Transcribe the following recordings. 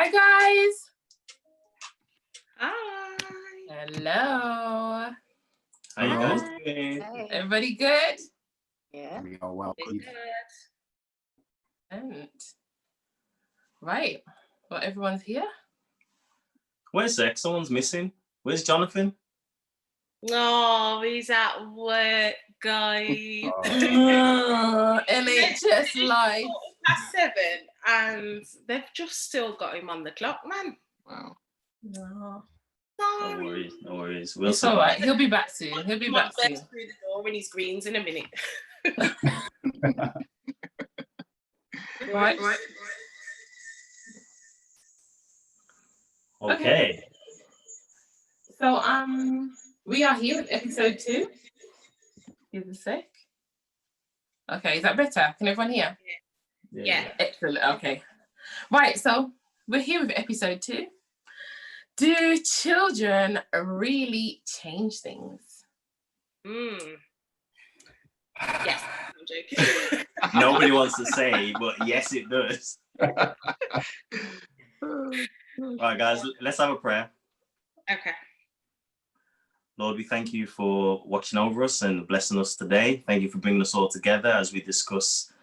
Hi, guys. Hi. Hello. How you guys doing? Hey. Everybody good? Yeah. We are well. Good. And right. Well, everyone's here. Where's Zach? Someone's missing. Where's Jonathan? No, he's at work, guys. NHS life. Past 7, and they've just still got him on the clock, man. Wow. No. No worries, no worries. We'll It's all survive. right. He'll be back soon. He'll be back soon. Through the door in his greens in a minute. Right. Okay. So we are here with episode 2. Give a sec. Okay, is that better? Can everyone hear? Yeah. Excellent. Okay. Right, so we're here with episode 2. Do children really change things? Yes, I'm joking. Nobody wants to say, but yes, it does. All right, guys, let's have a prayer. Okay. Lord, we thank you for watching over us and blessing us today. Thank you for bringing us all together as we discuss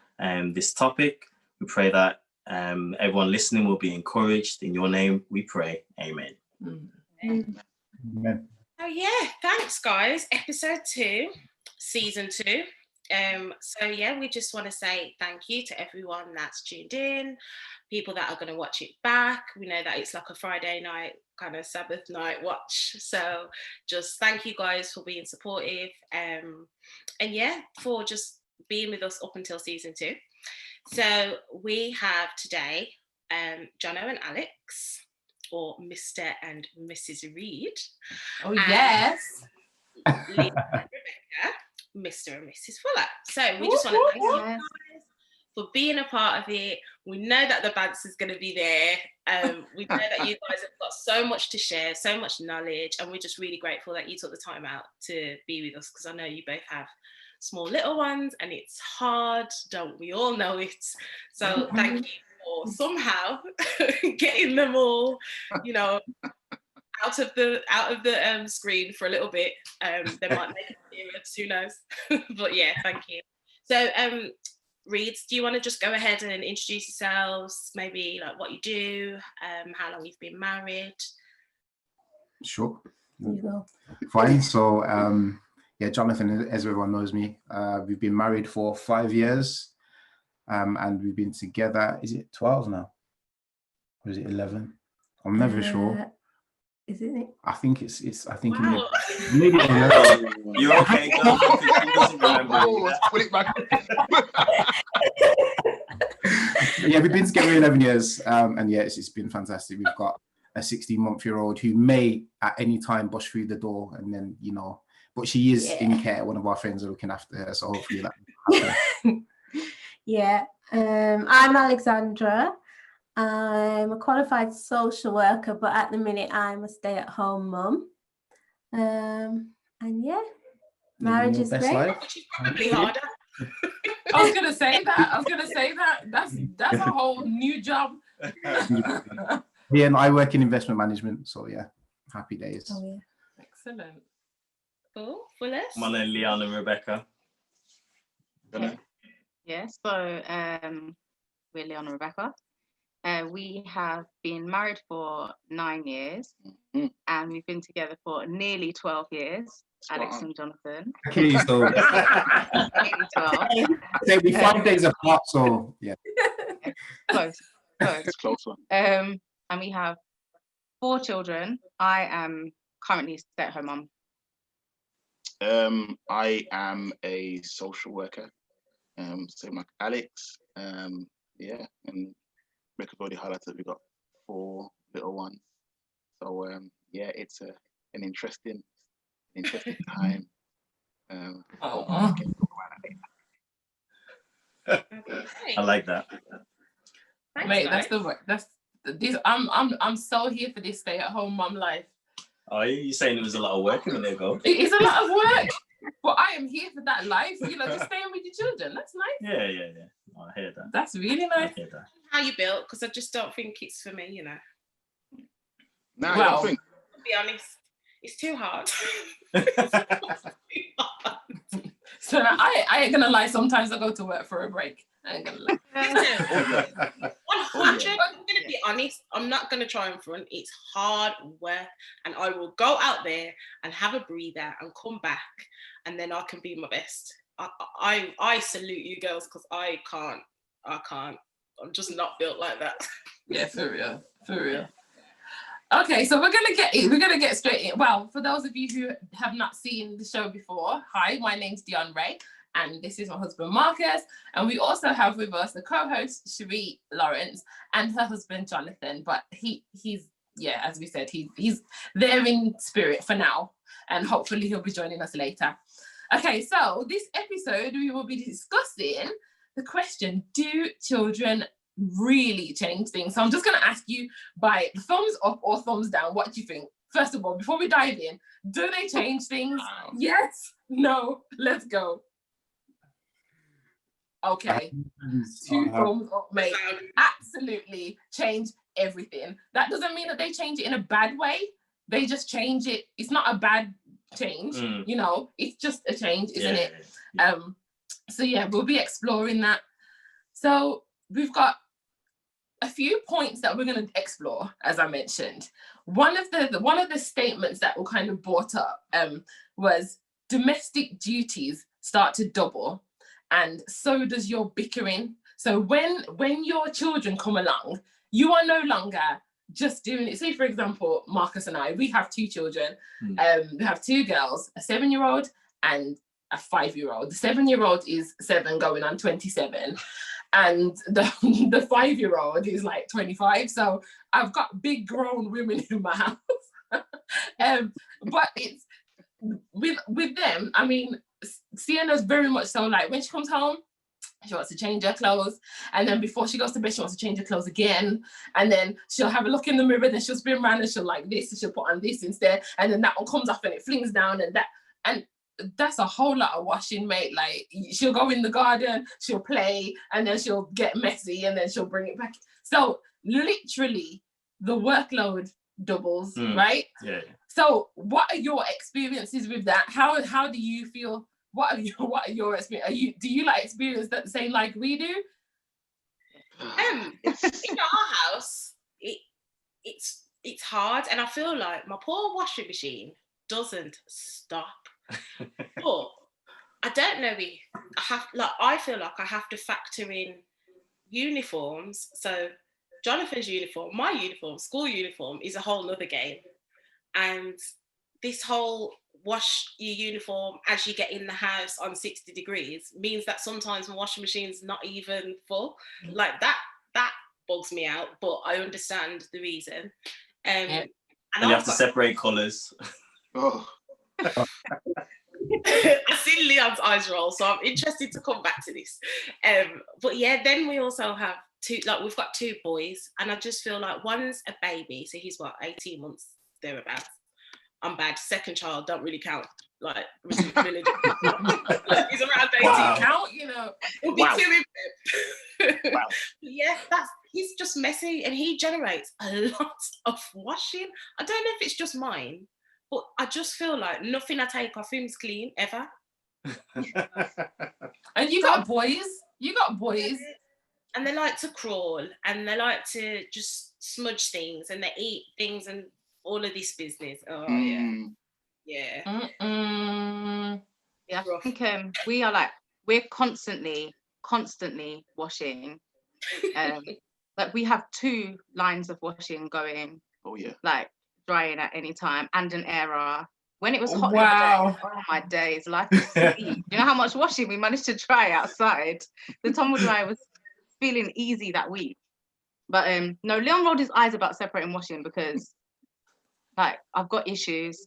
this topic. We pray that everyone listening will be encouraged. In your name, we pray. Amen. Amen. Oh yeah, thanks guys. Episode 2, season 2. So yeah, we just want to say thank you to everyone that's tuned in, people that are going to watch it back. We know that it's like a Friday night kind of Sabbath night watch, so just thank you guys for being supportive, and yeah, for just being with us up until season 2. So we have today Jono and Alex, or Mr. and Mrs. Reed. Oh, yes. Leah and Rebecca, Mr. and Mrs. Fuller. So we just want to thank you guys for being a part of it. We know that the bands is going to be there. We know that you guys have got so much to share, so much knowledge, and we're just really grateful that you took the time out to be with us, because I know you both have small little ones and it's hard, don't we all know it? So thank you for somehow getting them all, out of the screen for a little bit. They might make an appearance, who knows? But yeah, thank you. So Reeds, do you want to just go ahead and introduce yourselves, maybe like what you do, how long you've been married? Sure. You go. Fine. So, yeah, Jonathan, as everyone knows me, we've been married for 5 years, and we've been together. Is it 12 now? Or is it 11? I'm never sure. Isn't it? I think it's. I think Wow. maybe 11. You're okay, girl, because she doesn't remember. Let's put it back. Yeah, we've been together 11 years, and yeah, it's been fantastic. We've got a 16-month-old who may at any time bust through the door, and then but she is in care. One of our friends are looking after her, so hopefully that will happen. Yeah, I'm Alexandra. I'm a qualified social worker, but at the minute I'm a stay-at-home mum. And yeah, marriage is great. Life. Which is probably harder. I was gonna say that. That's a whole new job. Yeah, and I work in investment management, so yeah, happy days. Oh, yeah. Excellent. Cool. Fullest. My name is Leon and Rebecca. Yeah, so we're Leon and Rebecca. We have been married for 9 years, and we've been together for nearly 12 years, Alex and Jonathan. Okay, so Nearly 12. say we 5 days apart, so yeah. Close. It's close one. And we have 4 children. I am currently a stay-at-home mum. I am a social worker. Same like Alex. Yeah, and Rebecca's already highlighted we've got 4 little ones. So yeah, it's an interesting time. Aw. I like that. Thanks, Mate, guys. I'm so here for this stay-at-home mum life. Oh, you're saying it was a lot of work a minute ago? It is a lot of work, but I am here for that life. Just staying with your children. That's nice. Yeah. I hear that. That's really I nice. hear that. How you built, because I just don't think it's for me, you know. No, I Well, don't think. To be honest, it's too hard. So I ain't gonna lie. Sometimes I go to work for a break. I ain't gonna lie. Oh, yeah. 100. I'm gonna be honest. I'm not gonna try and front. It's hard work, and I will go out there and have a breather and come back, and then I can be my best. I salute you girls, because I can't. I'm just not built like that. Yeah, for real, for real. Okay, so we're gonna get straight in. Well, for those of you who have not seen the show before, hi, my name's Dion Ray, and this is my husband Marcus, and we also have with us the co-host Cherie Lawrence and her husband Jonathan. But he's as we said, he's there in spirit for now, and hopefully he'll be joining us later. Okay, so this episode we will be discussing the question: do children really change things? So I'm just going to ask you by thumbs up or thumbs down, what do you think? First of all, before we dive in, do they change things? Wow. Yes, no, let's go. Okay, two thumbs up, mate. Absolutely change everything. That doesn't mean that they change it in a bad way. They just change it. It's not a bad change, you know, it's just a change, isn't it? Yeah. So yeah, we'll be exploring that. So we've got a few points that we're going to explore, as I mentioned. One of the statements that were kind of brought up was domestic duties start to double, and so does your bickering. So when your children come along, you are no longer just doing it. Say, for example, Marcus and I, we have two children. We have two girls, a 7-year-old and a 5-year-old. The 7-year-old is 7 going on 27. And the 5-year-old is like 25. So I've got big grown women in my house. But it's with them, I mean, Sienna's very much so like when she comes home, she wants to change her clothes, and then before she goes to bed, she wants to change her clothes again, and then she'll have a look in the mirror, then she'll spin around and she'll like this, and she'll put on this instead, and then that one comes off and it flings down, and that's a whole lot of washing, mate. Like, she'll go in the garden, she'll play, and then she'll get messy, and then she'll bring it back. So literally the workload doubles, right? Yeah. So what are your experiences with that? How do you feel? What are your experiences? Do you like experience that same like we do? In our house, it's hard, and I feel like my poor washing machine doesn't stop. But I don't know if I feel like I have to factor in uniforms. So Jonathan's uniform, my uniform, school uniform is a whole nother game. And this whole wash your uniform as you get in the house on 60 degrees means that sometimes my washing machine's not even full. Like that bugs me out, but I understand the reason. And you have to separate colours. Oh. I've seen Leon's eyes roll, so I'm interested to come back to this. But yeah, then we also have we've got 2 boys, and I just feel like one's a baby, so he's 18 months thereabouts. I'm bad. Second child don't really count. Like he's around 18. Wow. Count, you know. It'll be 2 in bed. Wow. Yeah, he's just messy, and he generates a lot of washing. I don't know if it's just mine, but I just feel like nothing I take off him's clean ever. And you got boys. And they like to crawl, and they like to just smudge things, and they eat things, and all of this business. Oh yeah. Yeah, I think we're constantly washing. Like we have 2 lines of washing going. Oh yeah. Like drying at any time, and an error. When it was hot, wow. Oh my days, life is sweet. You know how much washing we managed to dry outside? The tumble dryer was feeling easy that week. But no, Leon rolled his eyes about separating washing because like I've got issues.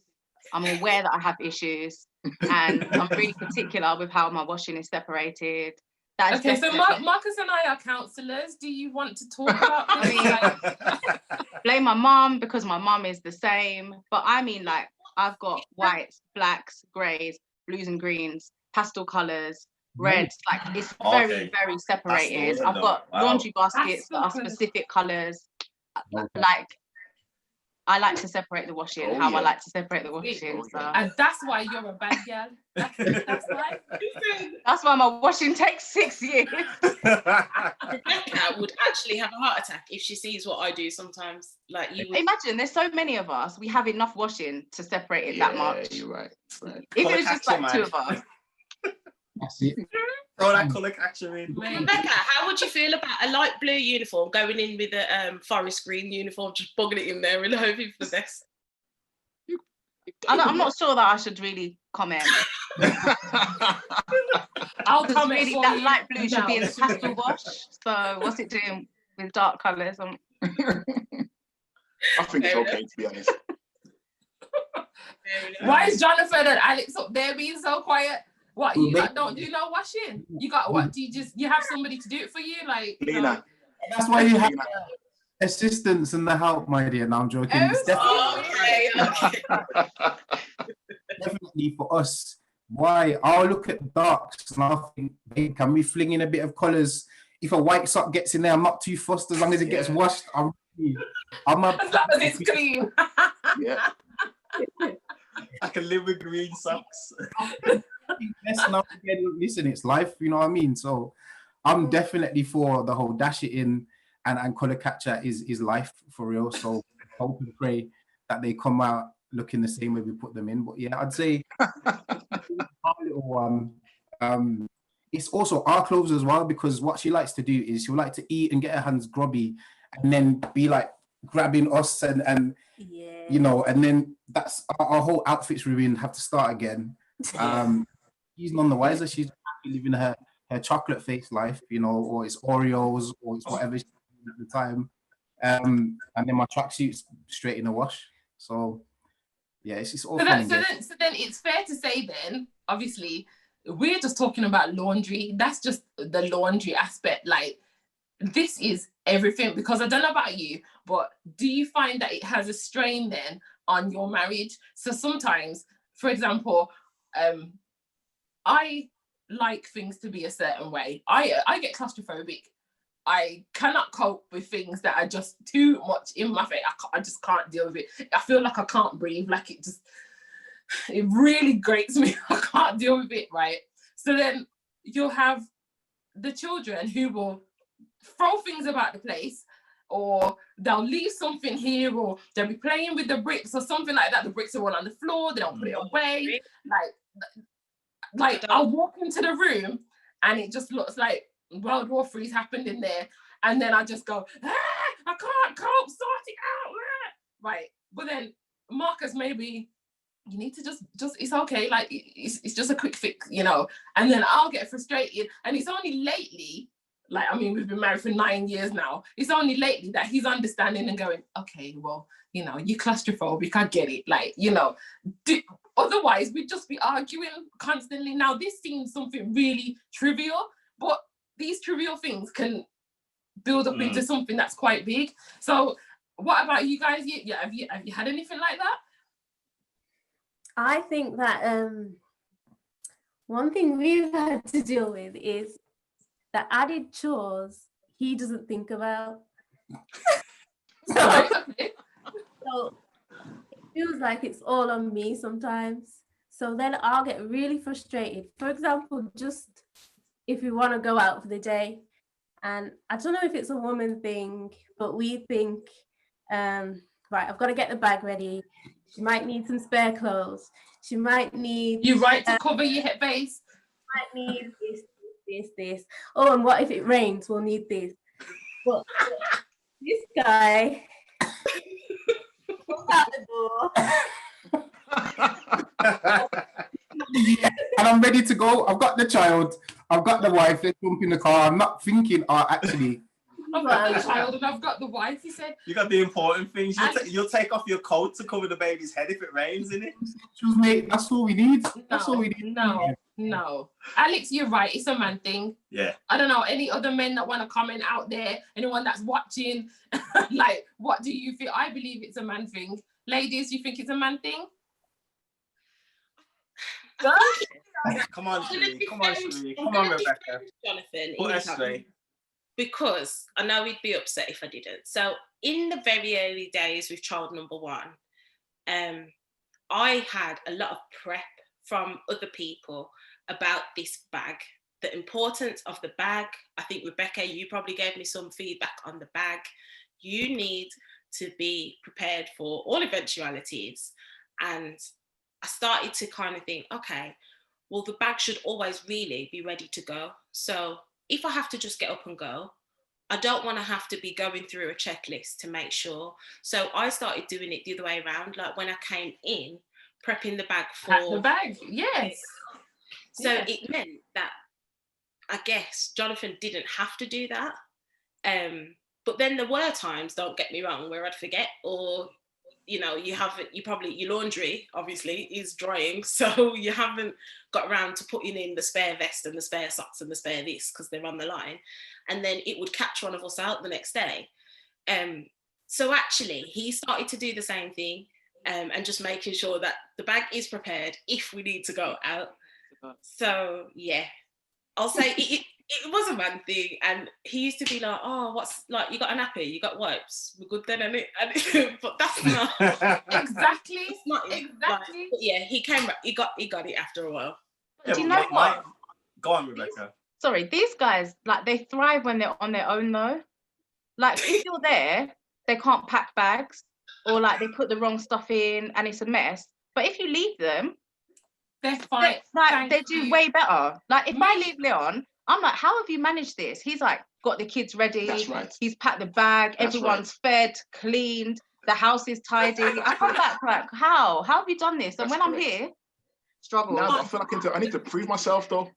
I'm aware that I have issues, and I'm really particular with how my washing is separated. Okay, so Marcus and I are counsellors. Do you want to talk about this? Blame my mum because my mum is the same. But I mean, like, I've got whites, blacks, greys, blues and greens, pastel colours, reds. Like it's Okay. very, very separated. awesome, I've though. got Wow. laundry baskets that are That's so good. specific colours. Okay. Like I like to separate the washing, Oh, how I yeah. like to separate the washing. Oh, So yeah. And that's why you're a bad girl. That's why. that's why my washing takes 6 years. Rebecca would actually have a heart attack if she sees what I do sometimes. Like you would. Imagine there's so many of us, we have enough washing to separate it that much. You're right. Right. If Colour it was just catcher, like two man. of us. That's it. Throw that colour catcher in. Rebecca, how would you feel about a light blue uniform going in with a forest green uniform, just bogging it in there and hoping for the best? I'm not sure that I should really comment. I'll Because comment really for that you light blue should be in now. the pastel wash. So what's it doing with dark colours? I think it's okay, to be honest. Why is Jonathan and Alex up there being so quiet? What, you Well, lot don't do no washing? You got what? Do you have somebody to do it for you? Like, you know? Lena. That's why you have Lena. assistance and the help, my dear. No, I'm joking. It's Oh, definitely, definitely for us. Why? I'll look at darks and I'll think, hey, can we fling in a bit of colours? If a white sock gets in there, I'm not too fussed as long as it gets Yeah. washed. I'm As long as it's clean. Yeah. I can live with green socks. Listen, it's life, you know what I mean? So I'm definitely for the whole dash it in and colour catcher is life for real. So hope and pray that they come out looking the same way we put them in. But yeah, I'd say our little one, it's also our clothes as well, because what she likes to do is she'll like to eat and get her hands grubby and then be like grabbing us and Yeah. you know, and then that's our whole outfit's ruined, have to start again. She's none the wiser. She's happy living her chocolate face life, you know, or it's Oreos or it's whatever she's doing at the time. And then my tracksuit's straight in the wash. So yeah, it's all fun. So then it's fair to say then, obviously, we're just talking about laundry. That's just the laundry aspect. Like, this is everything, because I don't know about you, but do you find that it has a strain then on your marriage? So sometimes, for example, I like things to be a certain way. I get claustrophobic. I cannot cope with things that are just too much in my face. I just can't deal with it. I feel like I can't breathe. Like it really grates me. I can't deal with it, right? So then you'll have the children who will throw things about the place, or they'll leave something here, or they'll be playing with the bricks or something like that. The bricks are all on the floor. They don't put it away. Like I'll walk into the room and it just looks like World War III's happened in there. And then I just go, I can't cope, sort it out. Right. But then Marcus, maybe you need to just it's okay. Like it's just a quick fix, you know. And then I'll get frustrated. And it's only lately, like, I mean, we've been married for 9 years now. It's only lately that he's understanding and going, okay, well, you know, you're claustrophobic, I get it. Like, you know, otherwise we'd just be arguing constantly. Now, this seems something really trivial, but these trivial things can build up into something that's quite big. So what about you guys? Have you had anything like that? I think that one thing we've had to deal with is the added chores he doesn't think about. So it feels like it's all on me sometimes. So then I'll get really frustrated. For example, just if we want to go out for the day, and I don't know if it's a woman thing, but we think, right, I've got to get the bag ready. She might need some spare clothes. She might need... You right to cover your head base. Might need this. Oh, and what if it rains? We'll need this. But this guy walks out the door. And I'm ready to go. I've got the child. I've got the wife. Let's jump in the car. I'm not thinking, actually. I've got the child and I've got the wife, he said. You got the important things. You'll take off your coat to cover the baby's head if it rains, innit? Mate, that's all we need. That's all we need. No. Alex, you're right. It's a man thing. Yeah. I don't know, any other men that want to comment out there, anyone that's watching, like, what do you feel? I believe it's a man thing. Ladies, you think it's a man thing? Come on, I'm gonna Sheree. Come on, defend- Sheree. I'm Come on, gonna Rebecca. defend Jonathan. Put in us his straight. because I know he'd be upset if I didn't. So in the very early days with child number one, I had a lot of prep from other people about this bag, the importance of the bag. I think, Rebecca, you probably gave me some feedback on the bag. You need to be prepared for all eventualities. And I started to kind of think, okay, well, the bag should always really be ready to go. So if I have to just get up and go, I don't want to have to be going through a checklist to make sure. So I started doing it the other way around. Like when I came in, prepping the bag for... Pack the bag, yes. So Yes. it meant that, I guess, Jonathan didn't have to do that. But then there were times, don't get me wrong, where I'd forget, or your laundry obviously is drying, so you haven't got around to putting in the spare vest and the spare socks and the spare this because they're on the line, and then it would catch one of us out the next day. So actually he started to do the same thing, and just making sure that the bag is prepared if we need to go out. So yeah, I'll say it was a man thing, and he used to be like, "Oh, what's like? You got a nappy? You got wipes? We're good then, and but that's not Exactly. it's not Exactly. but yeah, he came back. He got it after a while. Yeah, Do you but know what? Go on, Rebecca. Sorry, these guys, like, they thrive when they're on their own though. Like, if you're there, they can't pack bags, or like they put the wrong stuff in and it's a mess. But if you leave them, They're fine. they do way better. Like if I leave Leon, I'm like, how have you managed this? He's like, got the kids ready. That's right. He's packed the bag. That's everyone's fed, cleaned. The house is tidy. I come back like, how have you done this? And That's when I'm correct. here, struggle. Now I feel like I need to prove myself though.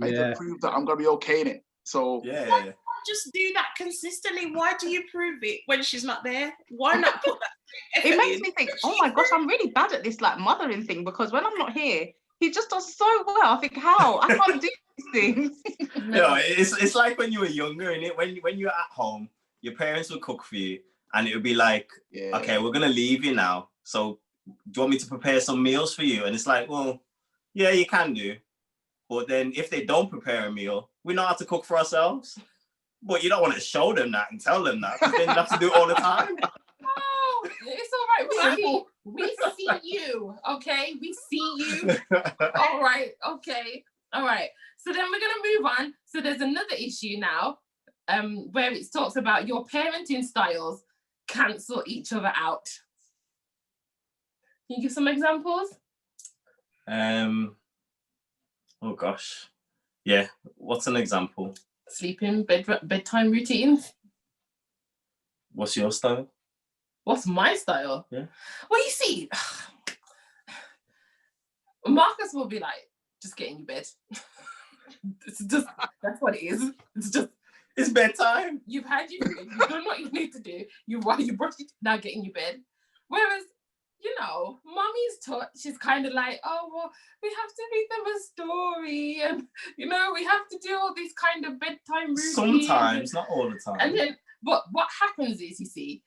I need Yeah. to prove that I'm gonna be okay in it. So Yeah. Just do that consistently. Why do you prove it when she's not there? Why not put that effort It makes in? me think, oh my gosh, I'm really bad at this like mothering thing, because when I'm not here, he just does so well. I think, how? I can't do these things. No, it's like when you were younger, innit? When you're at home, your parents would cook for you, and it would be like, yeah. okay, we're gonna leave you now. So do you want me to prepare some meals for you? And it's like, well, yeah, you can do. But then if they don't prepare a meal, we know how to cook for ourselves. But you don't want to show them that and tell them that, because then you have to do it all the time. Oh, it's all right. We see you, okay? We see you. All right, okay. All right. So then we're gonna move on. So there's another issue now, where it talks about your parenting styles cancel each other out. Can you give some examples? Oh gosh. Yeah. What's an example? Sleeping, bedtime routines. What's your style? What's my style? Yeah. Well, you see, Marcus will be like, just get in your bed. It's just, that's what it is. It's bedtime. You've had your food, you've done what you need to do, you brushed it, now get in your bed. Whereas, mommy's taught, she's kind of like, oh, well, we have to read them a story, and, we have to do all these kind of bedtime routines. Sometimes, not all the time. And then, but what happens is, you see,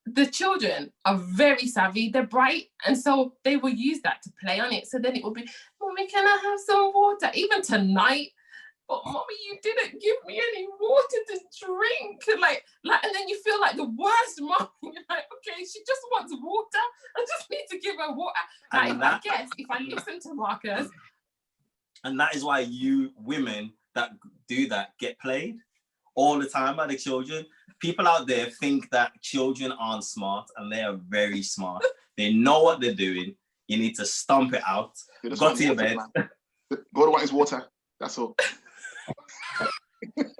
the children are very savvy, they're bright, and so they will use that to play on it. So then it will be, Mommy, can I have some water? Even tonight, but Mommy, you didn't give me any water to drink. Like, and then you feel like the worst mom. You're like, okay, she just wants water. I just need to give her water. I guess if I listen to Marcus. And that is why you women that do that get played all the time by the children. People out there think that children aren't smart, and they are very smart. They know what they're doing. You need to stomp it out. Go to your bed. Go to want his water. That's all.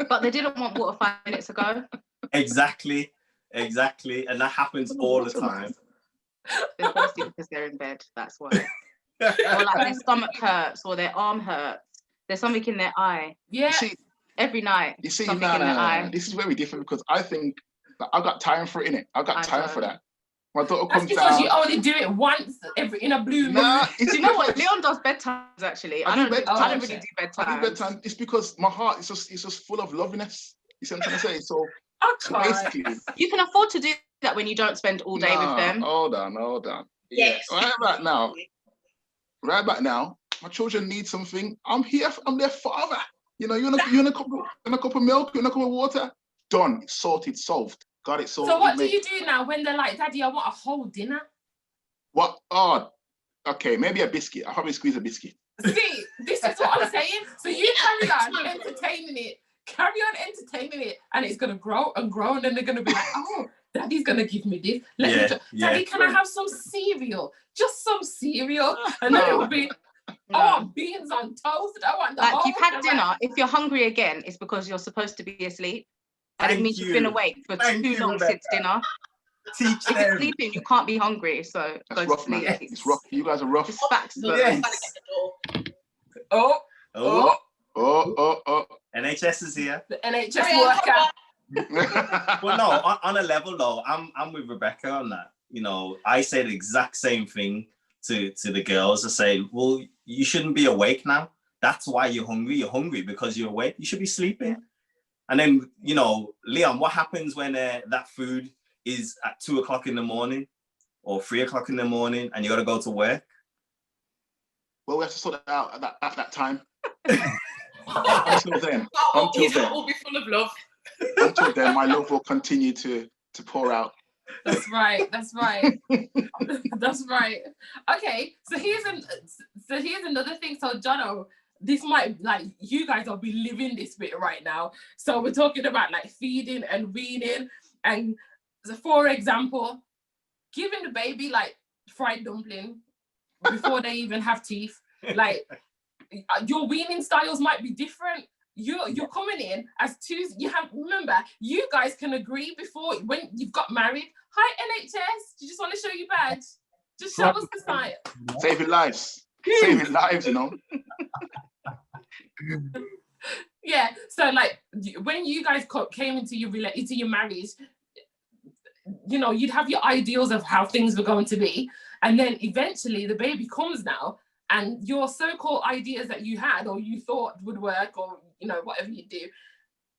But they didn't want water 5 minutes ago. Exactly. And that happens all the time. They're thirsty because they're in bed. That's why. Or like their stomach hurts, or their arm hurts. There's something in their eye. Yeah. Every night. You see, something in their eye. this is very different, because I think that I've got time for it, innit? I've got time for that. My daughter That's comes because down. you only do it once in a blue moon. Nah, Do you know what? Leon does bedtimes actually. I don't really do I bedtime. do bedtime. It's because my heart is just full of loveliness. You see what I'm trying to say? So basically, you can afford to do that when you don't spend all day with them. Hold on. Yes. Right about now, my children need something. I'm here. I'm their father. You know, you want a cup of milk, you want a cup of water. Done. It's sorted. Solved. Got it sorted. So what do you do now when they're like, Daddy, I want a whole dinner? What? Oh, okay. Maybe a biscuit. I'll probably squeeze a biscuit. See, this is what I'm saying. So you carry on entertaining it, and it's gonna grow and grow, and then they're gonna be like, oh, Daddy's gonna give me this. Daddy, can I have some cereal? Just some cereal, and then it will be, I want beans on toast. I want the Like whole you've had dinner. If you're hungry again, it's because you're supposed to be asleep. And it means you've been awake for too long since dinner. If you're sleeping, you can't be hungry. So that's rough, man. It's rough. You guys are rough. It's facts. Yes. Oh. NHS is here. The NHS worker. Well, no, on a level though, I'm with Rebecca on that. You know, I say the exact same thing to the girls. I say, well, you shouldn't be awake now. That's why you're hungry. You're hungry because you're awake. You should be sleeping. And then, you know, Leon, what happens when that food is at 2 o'clock in the morning or 3 o'clock in the morning and you got to go to work? Well, we have to sort it out at that time. Until then, will be full of love. Until then, my love will continue to pour out. That's right. That's right. That's right. Okay, so here's another thing. So Jono, this might, like, you guys will be living this bit right now. So we're talking about like feeding and weaning, and so for example, giving the baby like fried dumpling before they even have teeth. Like, your weaning styles might be different. You're coming in as two. Remember, you guys can agree before when you've got married. Hi NHS, you just want to show your badge. Just show us the sign. Saving lives. Saving lives, you know. Yeah. So like when you guys came into your marriage, you know, you'd have your ideals of how things were going to be, and then eventually the baby comes now, and your so-called ideas that you had or you thought would work, or you know, whatever you do,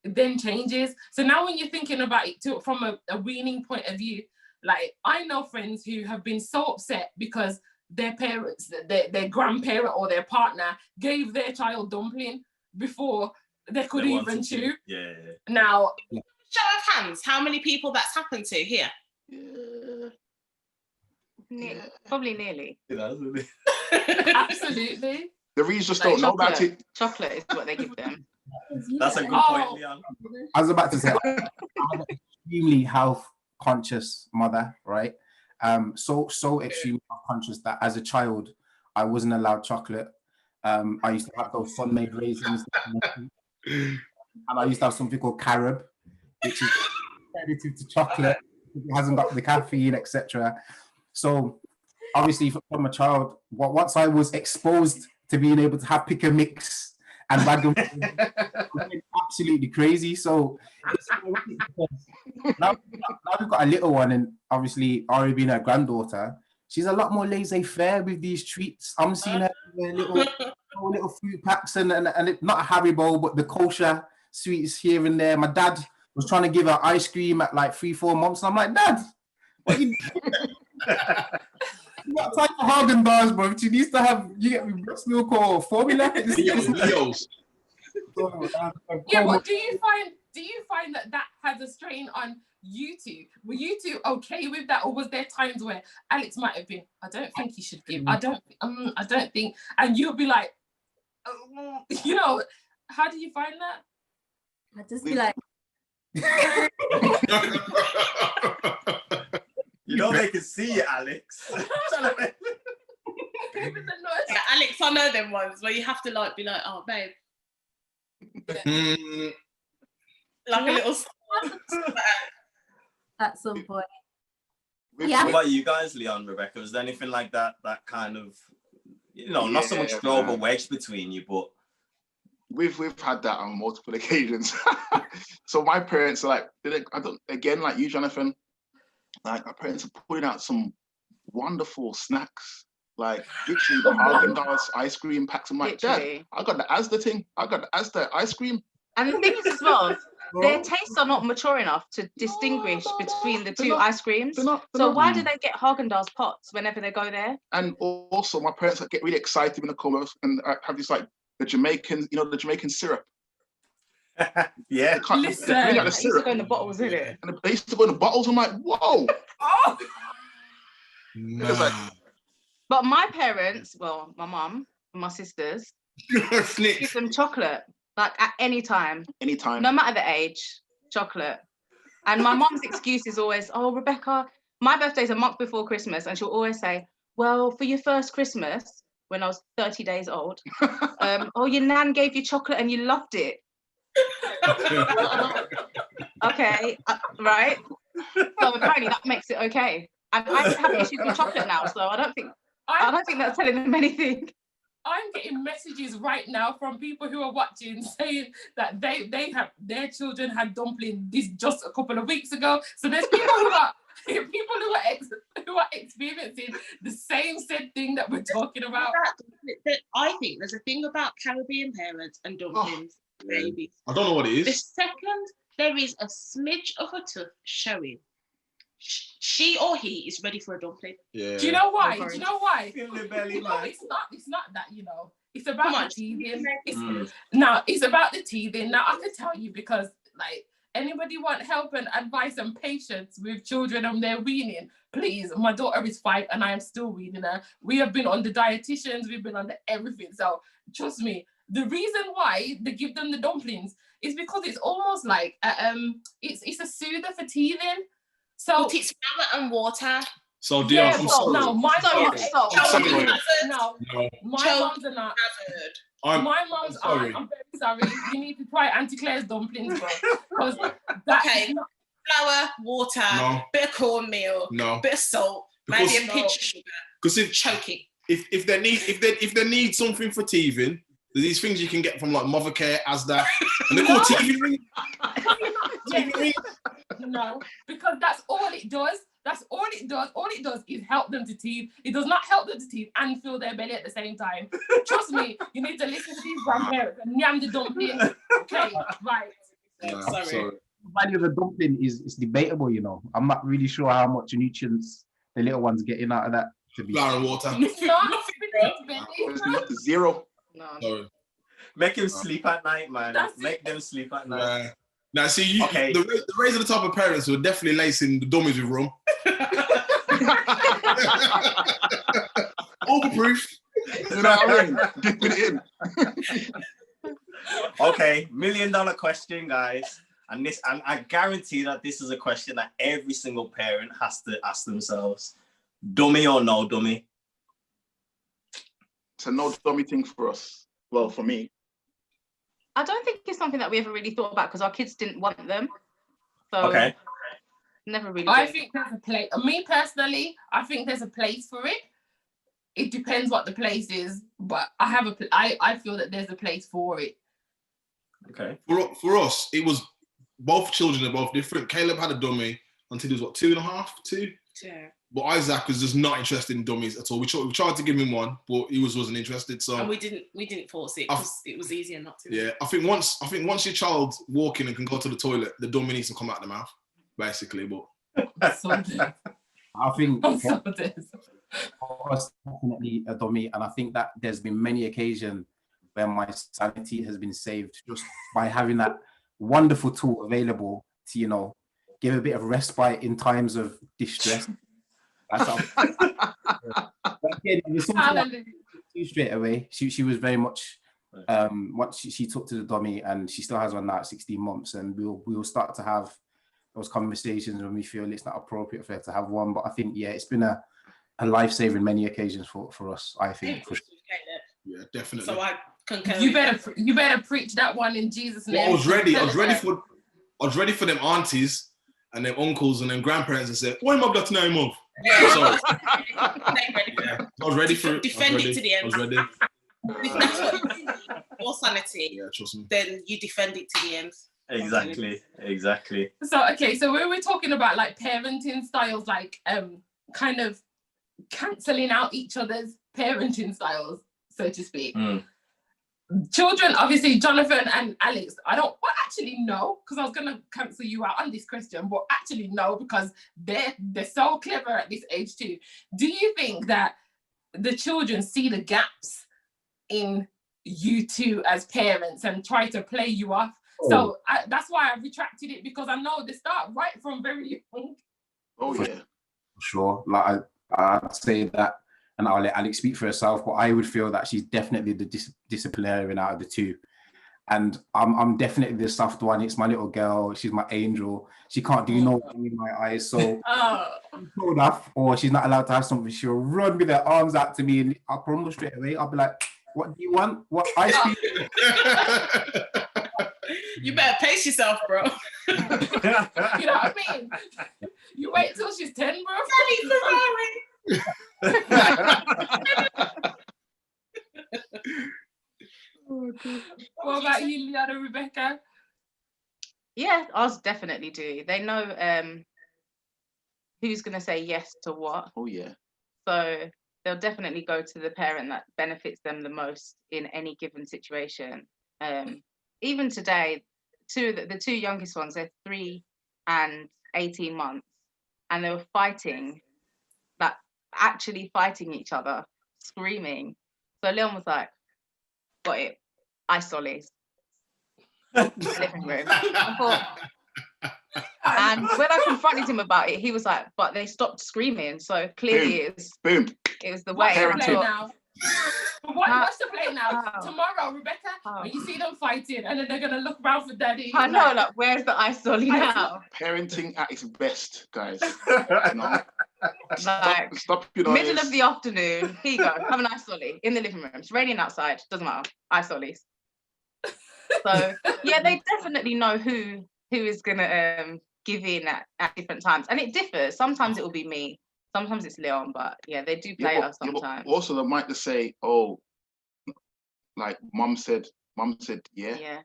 then changes. So now when you're thinking about it from a weaning point of view, like I know friends who have been so upset because their parents, their grandparent or their partner gave their child dumpling before they could even chew. Yeah. Now, show of hands, how many people that's happened to here? Probably nearly. Absolutely. The Reeds just don't know about it. Chocolate is what they give them. That's a good point, Leon. I was about to say, I have an extremely health conscious mother, right? So extremely health conscious that as a child, I wasn't allowed chocolate. I used to have those sun-made raisins, and I used to have something called carob, which is competitive to chocolate. It hasn't got the caffeine, etc. So obviously, from a child, once I was exposed to being able to have pick and mix and random, absolutely crazy. So now we've got a little one, and obviously Ari being her granddaughter, she's a lot more laissez-faire with these treats. I'm seeing her with little fruit packs and not a Haribo, but the kosher sweets here and there. My dad was trying to give her ice cream at like 3-4 months, and I'm like, Dad, what you not time for Haagen-Dazs, bro. She needs to have, you get me, breast milk or formula. Leos. Yeah, but do you find that has a strain on you two? Were you two okay with that, or was there times where Alex might have been, I don't think you should give, I don't think, and you'll be like, you know, how do you find that? I'd just be like, You know they can see you, Alex. Yeah, Alex, I know them ones where you have to like be like, oh babe. Like a little at some point. What about you guys, Leon, Rebecca? Was there anything like that kind of, you know, not so much throw a wedge between you, but we've had that on multiple occasions. So my parents are like, again, like you, Jonathan, like my parents are putting out some wonderful snacks, like literally the Haagen-Dazs ice cream packs. I'm like, Dad, I got the Asda thing. I got the Asda ice cream. And the thing is as well, their tastes are not mature enough to distinguish between the They're two not. ice creams. They're not. So why do they get Haagen-Dazs pots whenever they go there? And also, my parents get really excited when they come over and have this like the Jamaican, the Jamaican syrup. Yeah. They bring out Listen. the They used to syrup, go in the bottles, isn't it? and they used to go in the bottles. I'm like, whoa. Oh, Because like, But my parents, well, my mum, my sisters, give them chocolate like at any time, anytime. no matter the age, chocolate. And my mum's excuse is always, "Oh, Rebecca, my birthday's a month before Christmas," and she'll always say, "Well, for your first Christmas, when I was 30 days old, oh, your nan gave you chocolate and you loved it." Okay, right. So apparently that makes it okay. And I have issues with chocolate now, so I don't think that's telling them anything. I'm getting messages right now from people who are watching saying that their children had dumplings this just a couple of weeks ago. So there's people who are experiencing the same said thing that we're talking about. I think there's a thing about Caribbean parents and dumplings, babies. I don't know what it The is. second there is a smidge of a tooth showing, she or he is ready for a dumpling. Yeah. Do you know why? Do you know why? Feel the belly, No, man. it's not that, It's about Come on, the teething. Mm. It's about the teething. Now, I can tell you because, like, anybody want help and advice and patience with children on their weaning, please. My daughter is 5 and I am still weaning her. We have been on the dietitians. We've been under everything. So, trust me, the reason why they give them the dumplings is because it's almost like, it's a soother for teething. So But it's flour and water. So, Dion, yeah, I'm but sorry. no, my So mom, much so. sorry. no, No, my Choke moms are not. hazard. My mom's sorry. aren't. I'm very sorry. You need to try Auntie Claire's dumplings, bro. Because that Okay. is not. Flour, water, No. bit of cornmeal, No. bit of salt, Because- maybe a pinch of sugar, Because choking. if they need something for teething, there's these things you can get from like Mothercare, Asda, and they're called teething rings. Teething rings. No, because that's all it does. That's all it does. All it does is help them to teeth. It does not help them to teeth and fill their belly at the same time. Trust me, you need to listen to these grandparents and yam the dumpling. Okay, right. Nah, Sorry. sorry. The value of a dumpling is debatable, I'm not really sure how much nutrients the little ones getting out of that. To be Flour and water. It's not filling its belly. It's zero. No. Sorry. Make him sleep at night, man. That's Make it. them sleep at night. Nah. Now, see, Okay. the raise of the type of parents who are definitely lacing the dummies with rum. Overproof. You know what I mean? Dipping it in. Okay, $1 million question, guys. And I guarantee that this is a question that every single parent has to ask themselves. Dummy or no dummy? It's a no dummy thing for us. Well, for me. I don't think it's something that we ever really thought about because our kids didn't want them. So Okay. never really I did. think there's a place. Me personally, I think there's a place for it. It depends what the place is, but I feel that there's a place for it. Okay. For us, it was both children are both different. Caleb had a dummy until he was what, 2.5, 2? Yeah. But Isaac was just not interested in dummies at all. We tried to give him one, but he wasn't interested. So And we didn't force it because it was easier not to. yeah, I think once your child's walking and can go to the toilet, the dummy needs to come out the mouth, basically. But So dead. I think I'm so dead. for us, definitely a dummy, and I think that there's been many occasions where my sanity has been saved just by having that wonderful tool available to give a bit of respite in times of distress. That's how. But again, it was something that straight away. She was very much once she took to the dummy, and she still has one now at 16 months, and we'll start to have those conversations when we feel it's not appropriate for her to have one. But I think it's been a lifesaver in many occasions for us. I think. yeah, definitely. So I concur. You better preach that one in Jesus' Well, name. I was ready for them aunties and them uncles and them grandparents and said, "What am I got to name of?" Yeah. So, Yeah. I was ready for it. Defend it to the end. I was ready. If that's what your sanity, Yeah, trust me. then you defend it to the end. Exactly. So when we're talking about like parenting styles, like kind of cancelling out each other's parenting styles, so to speak. children, obviously, Jonathan and Alex, I don't actually know, because I was going to cancel you out on this question, but actually no, because they're so clever at this age too. Do you think that the children see the gaps in you two as parents and try to play you off? So that's why I retracted it, because I know they start right from very young. Oh yeah, sure. Like I'd say that, and I'll let Alex speak for herself, but I would feel that she's definitely the disciplinarian out of the two. And I'm definitely the soft one. It's my little girl. She's my angel. She can't do no wrong in my eyes. So told off, or she's not allowed to have something, she'll run with her arms out to me, and I'll crumble straight away. I'll be like, "What do you want? What ice cream?" You better pace yourself, bro. You know what I mean? You wait till she's 10, bro. What about you, Liana, Rebecca? Yeah, ours definitely do. They know who's going to say yes to what. oh yeah. So they'll definitely go to the parent that benefits them the most in any given situation. Even today, the two youngest ones, they're 3 and 18 months, and they were fighting, like actually fighting each other, screaming. So Leon was like, "Got it, ice dollies." Living room. And when I confronted him about it, he was like, "But they stopped screaming, so clearly it was the way." What's the play now? Tomorrow, Rebecca, when you see them fighting, and then they're gonna look around for daddy. I know, like, where's the ice dolly now? Parenting at its best, guys. You know? Stop your noise. Middle of the afternoon, here you go, have an ice dolly in the living room. It's raining outside, doesn't matter, ice dollies. So yeah, they definitely know who is gonna give in at different times, and it differs. Sometimes it will be me, sometimes it's Leon, but yeah, they do play us sometimes. Also, they might just say, "Oh, like mum said, yeah." Yeah.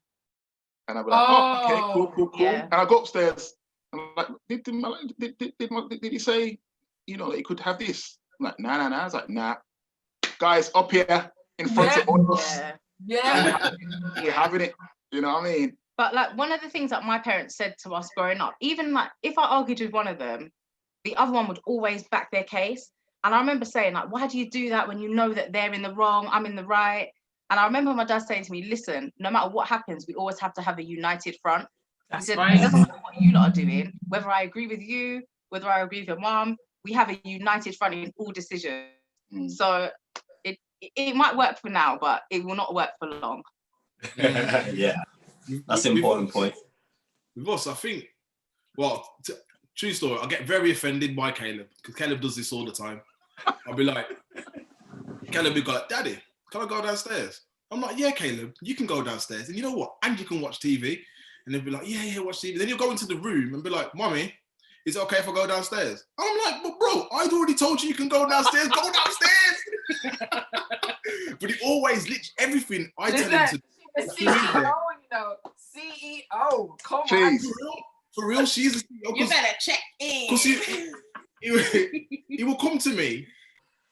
And I'll be like, "Oh, okay, cool." Yeah. And I go upstairs, and I'm like, did he say, you know, he could have this? I'm like, nah. I was like, nah. Guys, up here in front of us. Yeah. You're having it. You know what I mean? But like, one of the things that my parents said to us growing up, even like if I argued with one of them, the other one would always back their case. And I remember saying, like, "Why do you do that when you know that they're in the wrong, I'm in the right?" And I remember my dad saying to me, "Listen, no matter what happens, we always have to have a united front." He said, "It doesn't matter what you lot are doing, whether I agree with you, whether I agree with your mom, we have a united front in all decisions." So it might work for now, but it will not work for long. Yeah, that's an important point. With us, I think, well, true story, I get very offended by Caleb, because Caleb does this all the time. I'll be like, Caleb will be like, "Daddy, can I go downstairs?" I'm like, "Yeah, Caleb, you can go downstairs. And you know what? And you can watch TV." And they'll be like, yeah, watch TV. Then you'll go into the room and be like, "Mommy, is it okay if I go downstairs?" I'm like, "But bro, I'd already told you can go downstairs. Go downstairs." But he always literally everything I tell him to. CEO, CEO, come Jeez. on. For real, she's a CEO. You better check in. Because he will come to me,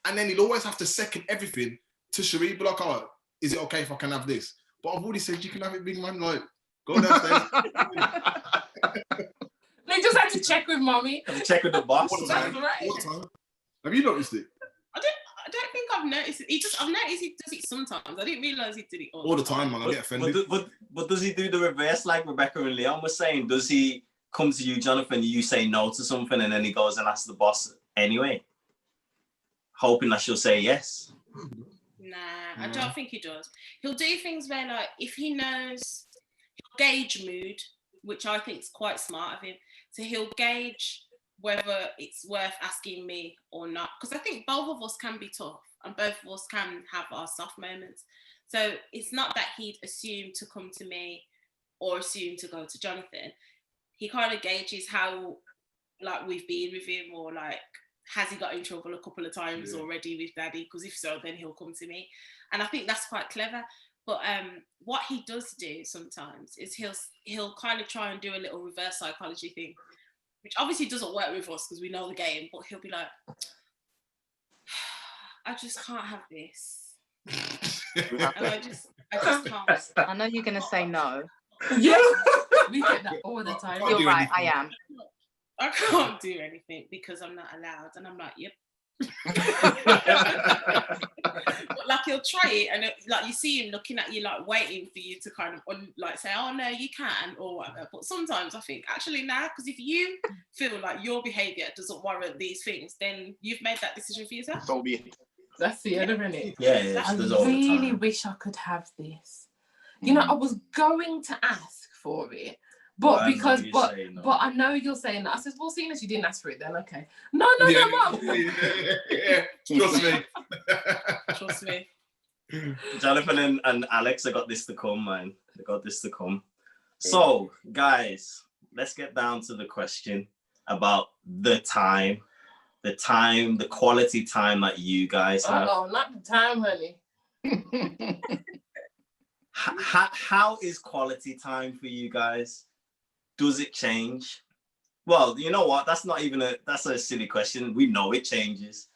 and then he'll always have to second everything to Cherie. Be like, "Oh, is it okay if I can have this?" But I've already said you can have it, big man. Like, go downstairs. They just had to check with mommy. Check with the boss. All the time. Right. All the time. Have you noticed it? I don't think I've noticed it. I've noticed he does it sometimes. I didn't realise he did it All the time, man. I get offended. But does he do the reverse, like Rebecca and Leon was saying? Does he come to you, Jonathan, you say no to something, and then he goes and asks the boss anyway, hoping that she'll say yes? Nah, I don't think he does. He'll do things where, like, if he knows, he'll gauge mood, which I think is quite smart of him. So he'll gauge whether it's worth asking me or not. Because I think both of us can be tough, and both of us can have our soft moments. So it's not that he'd assume to come to me or assume to go to Jonathan. He kind of gauges how, like, we've been with him, or like, has he got in trouble a couple of times already with daddy? Because if so, then he'll come to me. And I think that's quite clever. But what he does do sometimes is he'll kind of try and do a little reverse psychology thing, which obviously doesn't work with us because we know the game, but he'll be like, "I just can't have this." And I just can't. I know you're gonna say no. Yeah, we get that all the time. Can't You're do right, anything. I am. I can't do anything because I'm not allowed. And I'm like, yep. But like he'll try it, and like you see him looking at you, like waiting for you to kind of like say, "Oh no, you can," or whatever. But sometimes I think actually now, because if you feel like your behaviour doesn't warrant these things, then you've made that decision for yourself. So be it. That's the end of it. Yeah, I there's all the really time. wish I could have this. You know, I was going to ask for it, but Well, because you but say no. but I know you're saying that. I said, well, seeing as you didn't ask for it, then okay. No, Mum. Yeah. Trust me. Trust me. Jonathan and Alex, I got this to come, man. They got this to come. So, guys, let's get down to the question about the quality time that you guys have. Oh, not the time, honey. How is quality time for you guys? Does it change? Well, you know what? That's a silly question. We know it changes.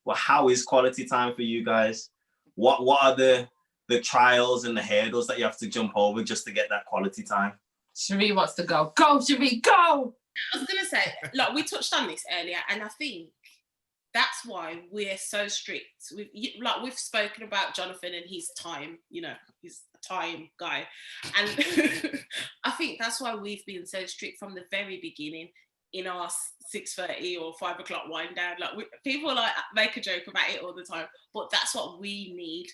Well, how is quality time for you guys? What are the trials and the hurdles that you have to jump over just to get that quality time? Cherie wants to go. Go, Cherie, go! I was gonna say, like we touched on this earlier, and I think that's why we're so strict. We've spoken about Jonathan and his time, you know, he's a time guy. And I think that's why we've been so strict from the very beginning in our 6:30 or 5 o'clock wind down. Like people like make a joke about it all the time, but that's what we need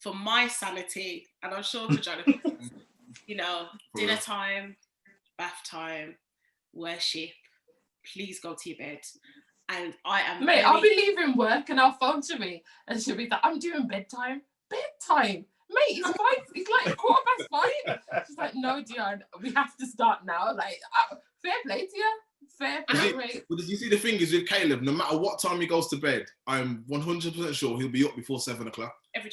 for my sanity. And I'm sure for Jonathan, you know, dinner time, bath time, worship, please go to your bed. And I am Mate, I'll be leaving work and I'll phone Cherie and she'll be like, I'm doing bedtime. Bedtime? Mate, it's 5, it's like 5:15. She's like, no, dear, we have to start now. Like, fair play to you. Fair play. But you see, the thing is with Caleb, no matter what time he goes to bed, I'm 100% sure he'll be up before 7 o'clock. Every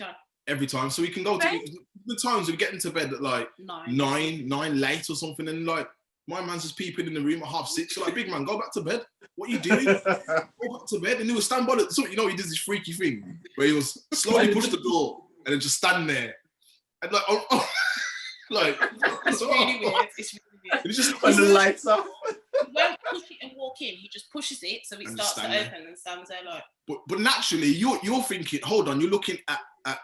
time. So he can go to the times we get into bed at like 9 late or something, and like my man's just peeping in the room at 6:30. So like, big man, go back to bed. What are you doing? Go back to bed. And he will stand by so you know he does this freaky thing where he was slowly push the door and then just stand there. And like like it's really weird. It's really weird. It's just when the lights off. He won't push it and walk in. He just pushes it so it starts to open and stands there like. But naturally, you're thinking. Hold on, you're looking at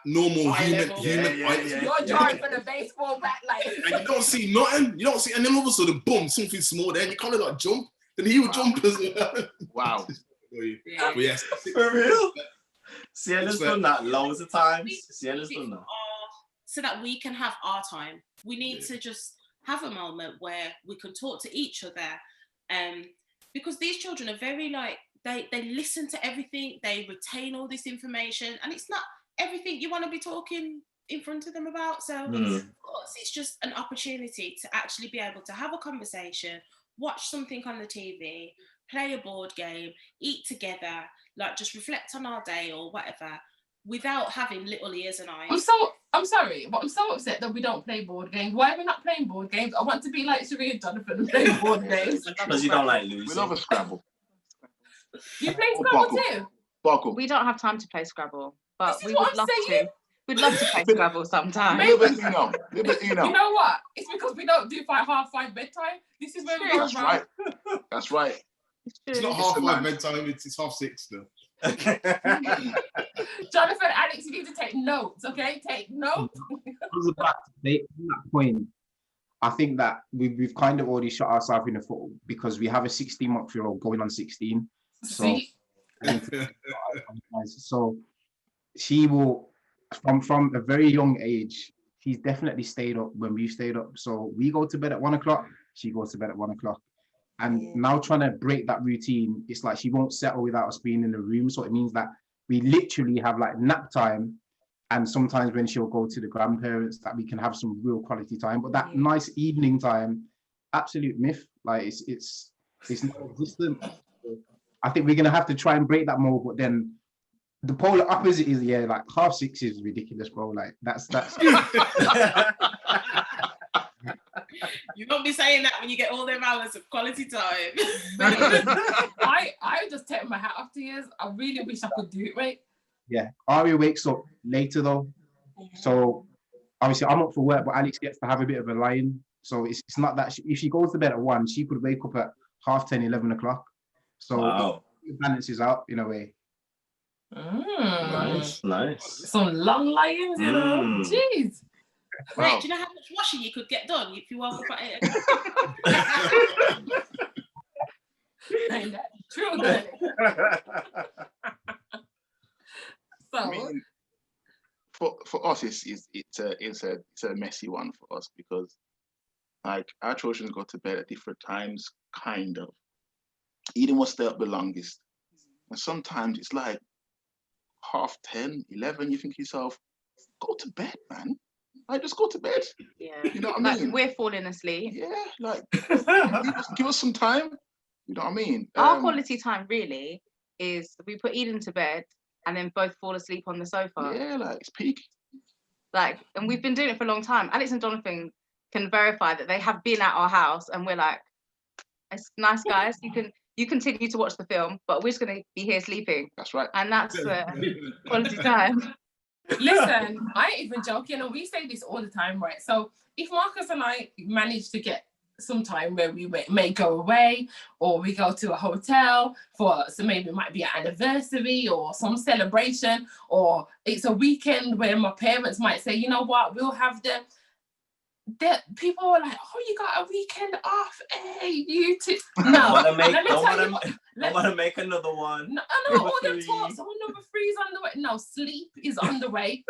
normal human. You're drawing for the baseball bat, like. And you don't see nothing. You don't see, and then all of a sudden, boom, something small there, and you kind of like jump. Then he would jump as well. Wow. But yes, for real. Sienna's done that loads of times. Sienna's done that. So that we can have our time. We need to just have a moment where we can talk to each other. Because these children are very like, they listen to everything, they retain all this information, and it's not everything you want to be talking in front of them about. So of course, it's just an opportunity to actually be able to have a conversation, watch something on the TV, play a board game, eat together, like just reflect on our day or whatever, without having little ears and eyes. I'm sorry, but I'm so upset that we don't play board games. Why are we not playing board games? I want to be like Cherie and Jonathan and play board games. Because you don't like losing. We love a Scrabble. You play Scrabble too? Buckle. We don't have time to play Scrabble, but This is we what would I'm love saying. to. We'd love to play Scrabble sometime. Libertino. You know what? It's because we don't do 5:30 bedtime. This is where we go That's right. That's right. It's not 5:30 bedtime. It's 6:30 still. Jonathan, Alex, you need to take notes, okay? Take notes. I was about to say, on that point, I think that we've kind of already shot ourselves in the foot because we have a 16-month-year-old going on 16. So, so she will, from a very young age, she's definitely stayed up when we stayed up. So we go to bed at 1 o'clock, she goes to bed at 1 o'clock. And now trying to break that routine, it's like she won't settle without us being in the room. So it means that we literally have like nap time. And sometimes when she'll go to the grandparents, that we can have some real quality time. But that nice evening time, absolute myth. Like it's non-existent. I think we're gonna have to try and break that mold. But then the polar opposite is like 6:30 is ridiculous, bro. Like that's. You won't be saying that when you get all them hours of quality time. I just take my hat off to you. I really wish I could do it, mate. Yeah, Ari wakes up later though. So obviously I'm up for work, but Alex gets to have a bit of a lie-in. So it's not that if she goes to bed at 1, she could wake up at 10:30, 11 o'clock. So it balances out in a way. Nice. Some long lions, you know. Jeez. Right, do you know how much washing you could get done if you woke up at 8 o'clock? Ain't that true, then? So, I mean, for us, it's a messy one for us because like our children go to bed at different times, kind of. Eden will stay up the longest, and sometimes it's like 10:30, 11. You think to yourself, go to bed, man. Like, just go to bed. Yeah. You know what I mean? We're falling asleep. Yeah, like give us some time. You know what I mean? Our quality time really is we put Eden to bed and then both fall asleep on the sofa. Yeah, like it's peak. Like, and we've been doing it for a long time. Alex and Jonathan can verify that they have been at our house and we're like, it's nice, guys. You continue to watch the film, but we're just gonna be here sleeping. That's right. And that's quality time. listen, I ain't even joking, and we say this all the time, right? So if Marcus and I manage to get some time where we may go away or we go to a hotel so maybe it might be an anniversary or some celebration, or it's a weekend where my parents might say, you know what, we'll have the people were like, oh, you got a weekend off, hey, you too. No, I want to make another one. No, all them talks. So number 3 is on the way. No, sleep is on the way.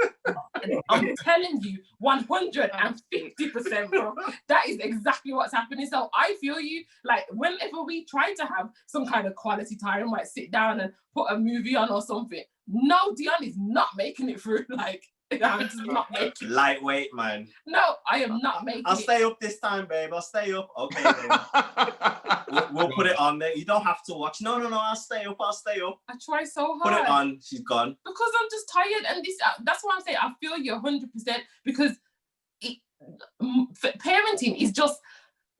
I'm telling you, 150%, bro. That is exactly what's happening. So I feel you. Like whenever we try to have some kind of quality time, like sit down and put a movie on or something. No, Dion is not making it through. Like, I'm just not making it. Lightweight, man. No, I am not making I'll stay up this time, babe. I'll stay up. Okay, then. we'll put it on there. You don't have to watch. No, I'll stay up. I try so hard. Put it on. She's gone. Because I'm just tired, and that's why I'm saying I feel you 100% because parenting is just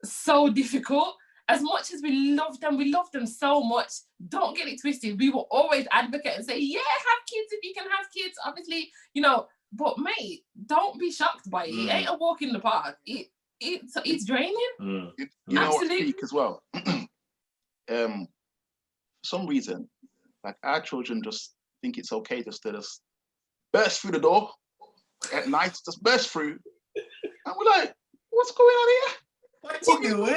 so difficult. As much as we love them so much. Don't get it twisted. We will always advocate and say, yeah, have kids if you can have kids. Obviously, you know. But mate, don't be shocked by it. It ain't a walk in the park. It's draining. You know what, peak as well. For some reason, like our children just think it's okay just to burst through the door at night, just burst through, and we're like, what's going on here? What you doing?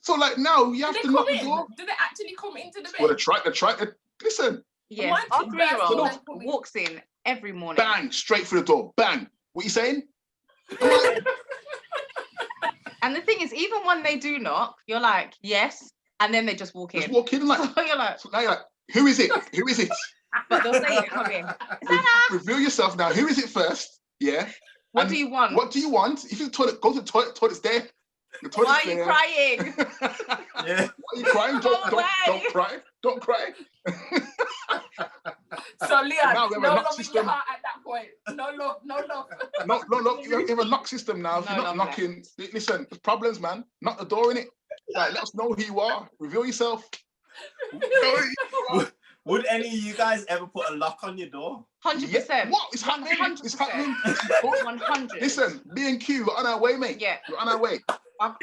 So like now you have to knock the door. Do they actually come into the bed? Well, they try. Listen. Yes, our 3-year-old walks in every morning. Bang, straight through the door. Bang. What you saying? And the thing is, even when they do knock, you're like, yes, and then they just walk in. Just walk in like. So you're like, so now you're like, who is it? Who is it? But they'll say it, come in. Reveal yourself now. Who is it first? Yeah. What do you want? What do you want? If you the toilet, go to the toilet. Toilet's there. The toilet's Why are you crying? Yeah. Why are you crying? Don't cry. Don't cry. So Leon, now no love in your heart at that point. No love. No. You have a knock system now. If you're not knocking, listen, there's problems, man. Knock the door in it. Like, let us know who you are. Reveal yourself. Would any of you guys ever put a lock on your door? 100%. Yeah. What? It's happening. 100%. It's happening. 100. Listen, me and Q, we're on our way, mate. Yeah. We're on our way. I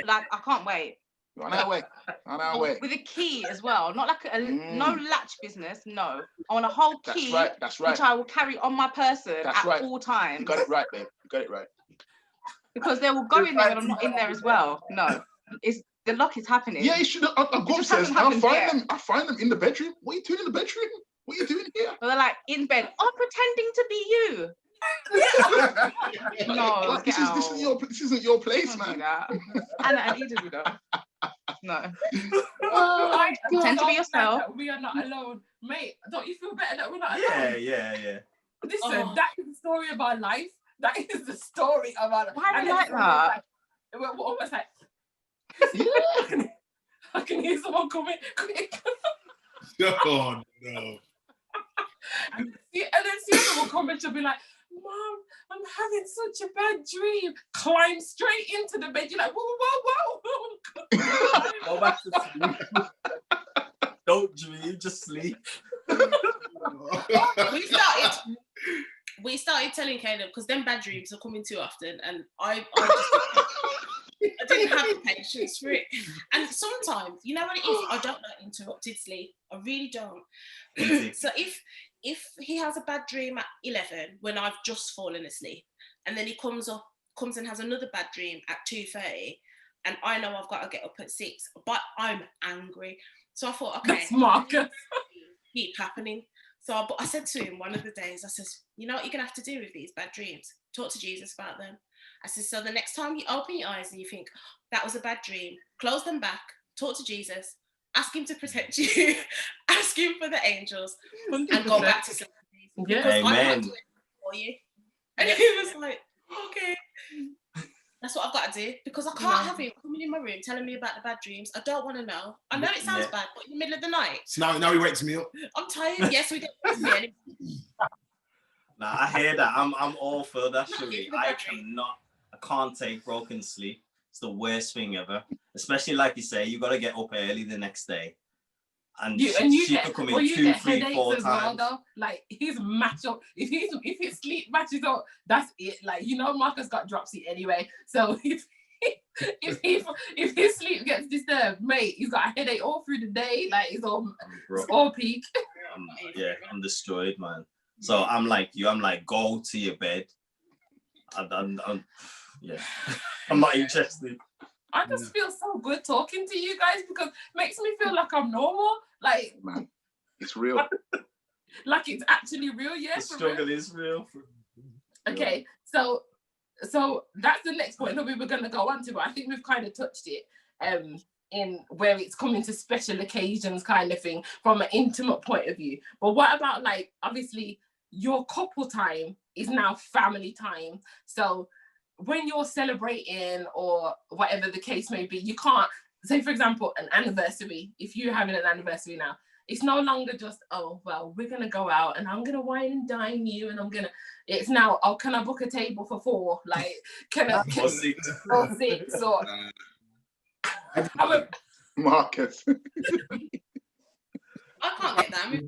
can't wait. We're on our way. On our way. With a key as well. Not like no latch business. No. I want a whole key. That's right. Which I will carry on my person at all times. You got it right, babe. You got it right. Because they will go in there and I'm not in there as well. No. The lock is happening. Yeah, you should. I'll go upstairs. I find them in the bedroom. What are you doing in the bedroom? What are you doing here? But they're like in bed. I'm pretending to be you. No, like, this isn't your place, man. Anna and Eden do that. No. Pretend to be yourself. We are not alone, mate. Don't you feel better that we're not alone? Yeah. Listen, that is the story of our life. That is the story of our life. Why do you like that? We're almost like. Yeah. I can hear someone coming quick. Oh no. And then Sienna will come and she'll be like, Mom, I'm having such a bad dream. Climb straight into the bed. You're like, whoa. Go back to sleep. Don't dream, just sleep. we started telling Caleb because them bad dreams are coming too often, and I didn't have the patience for it. And sometimes, you know what it is? I don't like interrupted sleep. I really don't. So if he has a bad dream at 11 when I've just fallen asleep, and then he comes and has another bad dream at 2:30, and I know I've got to get up at 6, but I'm angry. So I thought, okay, that's Marcus. keep happening. So I said to him one of the days, I says, you know what you're gonna have to do with these bad dreams? Talk to Jesus about them. I said, so the next time you open your eyes and you think that was a bad dream, close them back, talk to Jesus, ask him to protect you, ask him for the angels, 100%. and go back to sleep. Yeah. Because I'm Amen. not doing it for you. And he was like, okay. That's what I've got to do, because I can't have him coming in my room telling me about the bad dreams. I don't want to know. I know it sounds bad, but in the middle of the night. So now he wakes me up. I'm tired. Yes, we don't. Nah, I hear that. I'm all for that, Sheree. I can't take broken sleep. It's the worst thing ever. Especially like you say, you gotta get up early the next day. And she could come in 2, 3, 4 times. Well, though. Like he's match up. If his sleep matches up, that's it. Like, you know, Marcus got dropsy anyway. So if his sleep gets disturbed, mate, he's got a headache all through the day. Like it's all peak. I'm destroyed, man. So I'm like you. I'm like, go to your bed. I'm not interested. I just feel so good talking to you guys because it makes me feel like I'm normal. Like, man, it's real. Like it's actually real, yeah. The struggle is real. Okay, so that's the next point that we were going to go on to, but I think we've kind of touched it in where it's coming to special occasions kind of thing from an intimate point of view. But what about, like, obviously your couple time is now family time. So when you're celebrating or whatever the case may be, you can't say, for example, an anniversary. If you're having an anniversary now, it's no longer just, oh, well, we're going to go out and I'm going to wine and dine you and it's now, oh, can I book a table for 4? Like, or 6. Or 6 or... Marcus. I can't get that.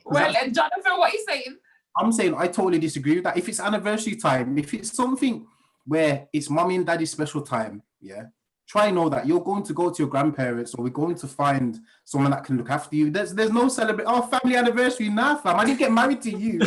Well, and Jonathan, what are you saying? I'm saying I totally disagree with that. If it's anniversary time, if it's something where it's mommy and daddy's special time, yeah, try know that you're going to go to your grandparents or we're going to find someone that can look after you. There's no celebrate. Oh, family anniversary, nah, fam. I didn't get married to you.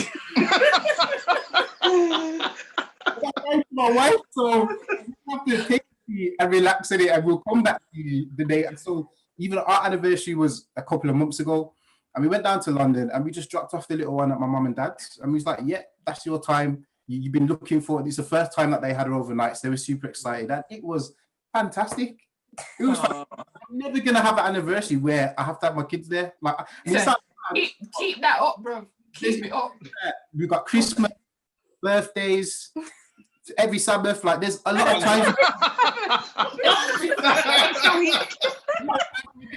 My wife, so you have to take it and relax in it, and we'll come back to you the day. And so even our anniversary was a couple of months ago, and we went down to London and we just dropped off the little one at my mum and dad's, and we was like, yeah, that's your time. You've been looking for it. It's the first time that they had her overnight, so they were super excited, and it was fantastic. It was I'm never gonna have an anniversary where I have to have my kids there. Like, keep that up, bro. Keep it up. We've got Christmas, birthdays, every Sabbath. Like, there's a lot of time.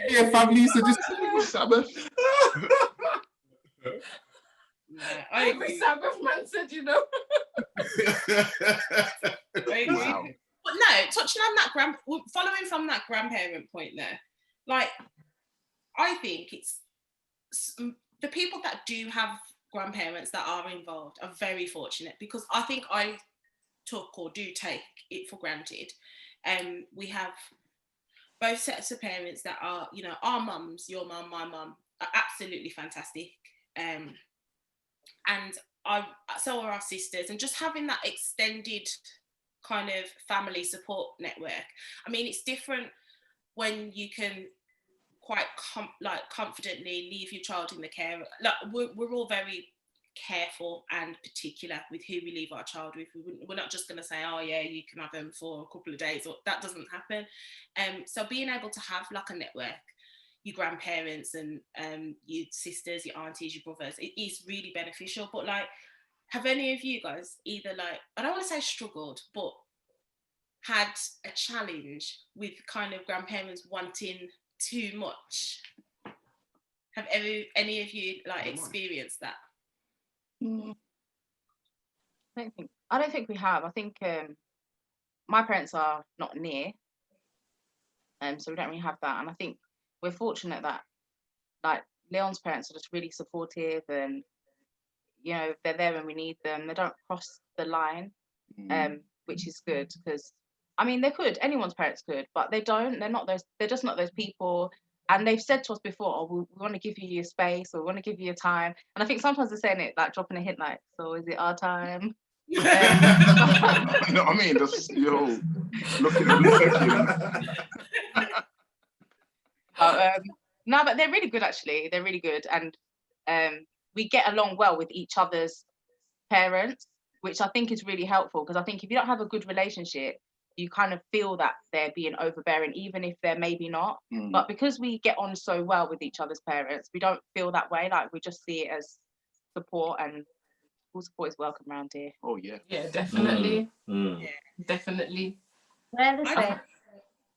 Yeah, family. So just Sabbath. Every Sabbath man said, you know. Wow. But no, touching on that following from that grandparent point there, like, I think it's the people that do have grandparents that are involved are very fortunate, because I think I took or do take it for granted. We have both sets of parents that are, you know, our mums, your mum, my mum, are absolutely fantastic. And so are our sisters, and just having that extended kind of family support network. I mean, it's different when you can quite confidently leave your child in the care. Like, we're all very careful and particular with who we leave our child with. We're not just going to say, oh yeah, you can have them for a couple of days, or that doesn't happen. So being able to have like a network, your grandparents and your sisters, your aunties, your brothers, it is really beneficial. But like, have any of you guys either, like, I don't want to say struggled, but had a challenge with kind of grandparents wanting too much? Have any of you like experienced that? I don't think we have. I think my parents are not near, so we don't really have that. And I think we're fortunate that, like, Leon's parents are just really supportive, and you know, they're there when we need them. They don't cross the line, which is good, because I mean, they could, anyone's parents could, but they don't. They're not those. They're just not those people. And they've said to us before, "Oh, we want to give you your space, or we want to give you your time." And I think sometimes they're saying it like dropping a hint, like, "So is it our time?" You know what I mean? Just looking at no, but they're really good, actually. They're really good, and we get along well with each other's parents, which I think is really helpful, because I think if you don't have a good relationship, you kind of feel that they're being overbearing, even if they're maybe not. But because we get on so well with each other's parents, we don't feel that way. Like, we just see it as support, and all support is welcome around here. Oh yeah. Yeah, definitely. Definitely. We're the same.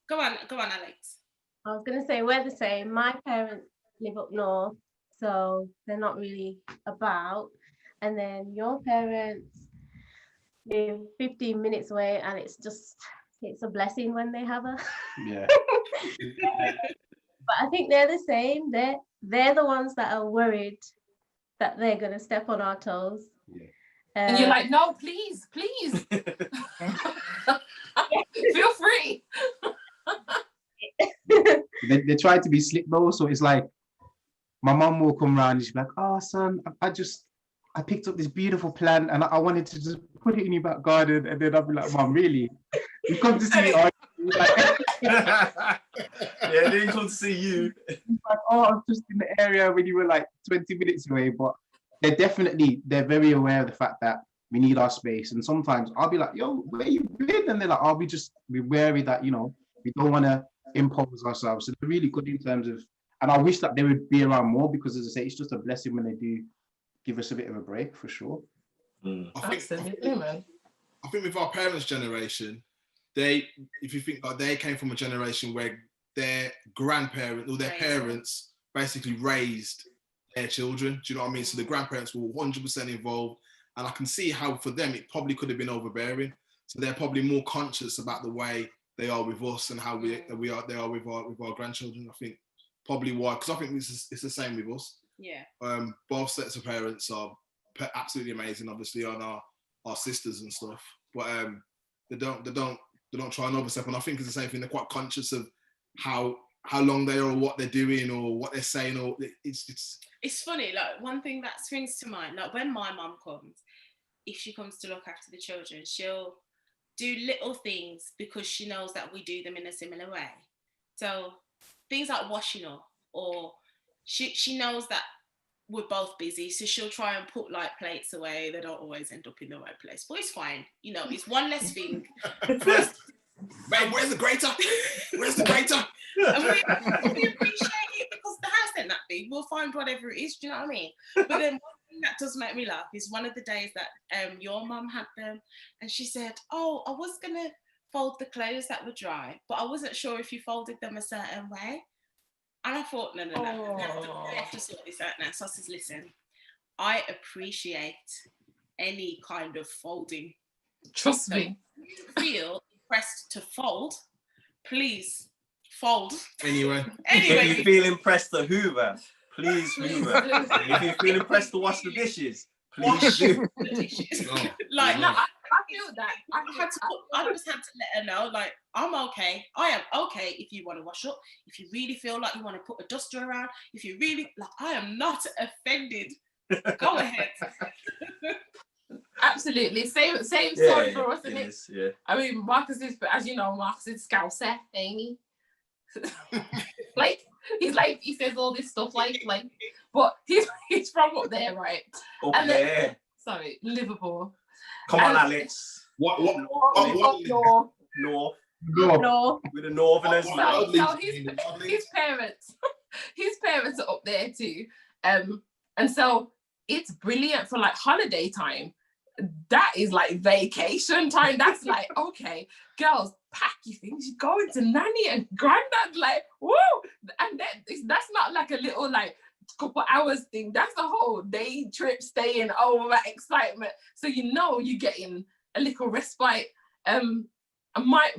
Go on, Alex. I was going to say we're the same. My parents live up north, so they're not really about. And then your parents live 15 minutes away, and it's a blessing when they have us. Yeah. But I think they're the same. They're the ones that are worried that they're going to step on our toes. Yeah. And you're like, no, please. Feel free. They try to be slick though, so it's like my mum will come around and she's like, "Oh son, I picked up this beautiful plant and I wanted to just put it in your back garden," and then I'll be like, "Mum, really? You come to see me?" Yeah, they didn't come to see you. Like, "Oh, I'm just in the area when you were like 20 minutes away." But they're very aware of the fact that we need our space, and sometimes I'll be like, "Yo, where you been?" And they're like, "Oh, we're wary that, you know, we don't want to impose ourselves." So they're really good in terms of, and I wish that they would be around more, because as I say, it's just a blessing when they do give us a bit of a break, for sure. I think with our parents' generation, if you think like they came from a generation where their grandparents or their parents basically raised their children. Do you know what I mean? So the grandparents were 100% involved, and I can see how for them it probably could have been overbearing. So they're probably more conscious about the way they are with us and how they are with our grandchildren. I think probably why, because I think it's the same with us. Yeah. Both sets of parents are absolutely amazing, obviously, on our sisters and stuff, but they don't try and overstep. And I think it's the same thing. They're quite conscious of how long they are, or what they're doing, or what they're saying, or it's funny. Like, one thing that springs to mind, like when my mum comes, if she comes to look after the children, she'll do little things because she knows that we do them in a similar way. So things like washing up, or she knows that we're both busy, so she'll try and put like plates away. They don't always end up in the right place, but it's fine. You know, it's one less thing. Babe, where's the grater? Where's the grater? And we appreciate it, because the house ain't that big. We'll find whatever it is. Do you know what I mean? But then one thing that does make me laugh is one of the days that your mum had them, and she said, "Oh, I was gonna fold the clothes that were dry, but I wasn't sure if you folded them a certain way." And I thought, no, we have to sort this out now. So I says, "Listen, I appreciate any kind of folding. Trust me. If you feel pressed to fold, please fold." Anyway. If you feel impressed to hoover, please hoover. If you feel impressed to wash the dishes, please do. The dishes. Oh, Like, No, I feel that. I just had to let her know, like, I'm okay. I am okay if you want to wash up. If you really feel like you want to put a duster around, if you really, like, I am not offended. Go ahead. Absolutely. Same story for us, isn't it? Yeah. I mean, Marcus is, as you know, Marcus is Scouser, ain't he? Like, he says all this stuff, like, but he's from up there, right? Up there. Sorry, Liverpool. Come on, Alex. What? North. No. With the Northerners, man. So his parents are up there too. And so it's brilliant for like holiday time. That is like vacation time. That's like, okay, girls, pack your things. You're going to nanny and granddad, like, woo! And then that's not like a little like couple hours thing. That's a whole day trip, staying over, excitement. So you know you're getting a little respite. My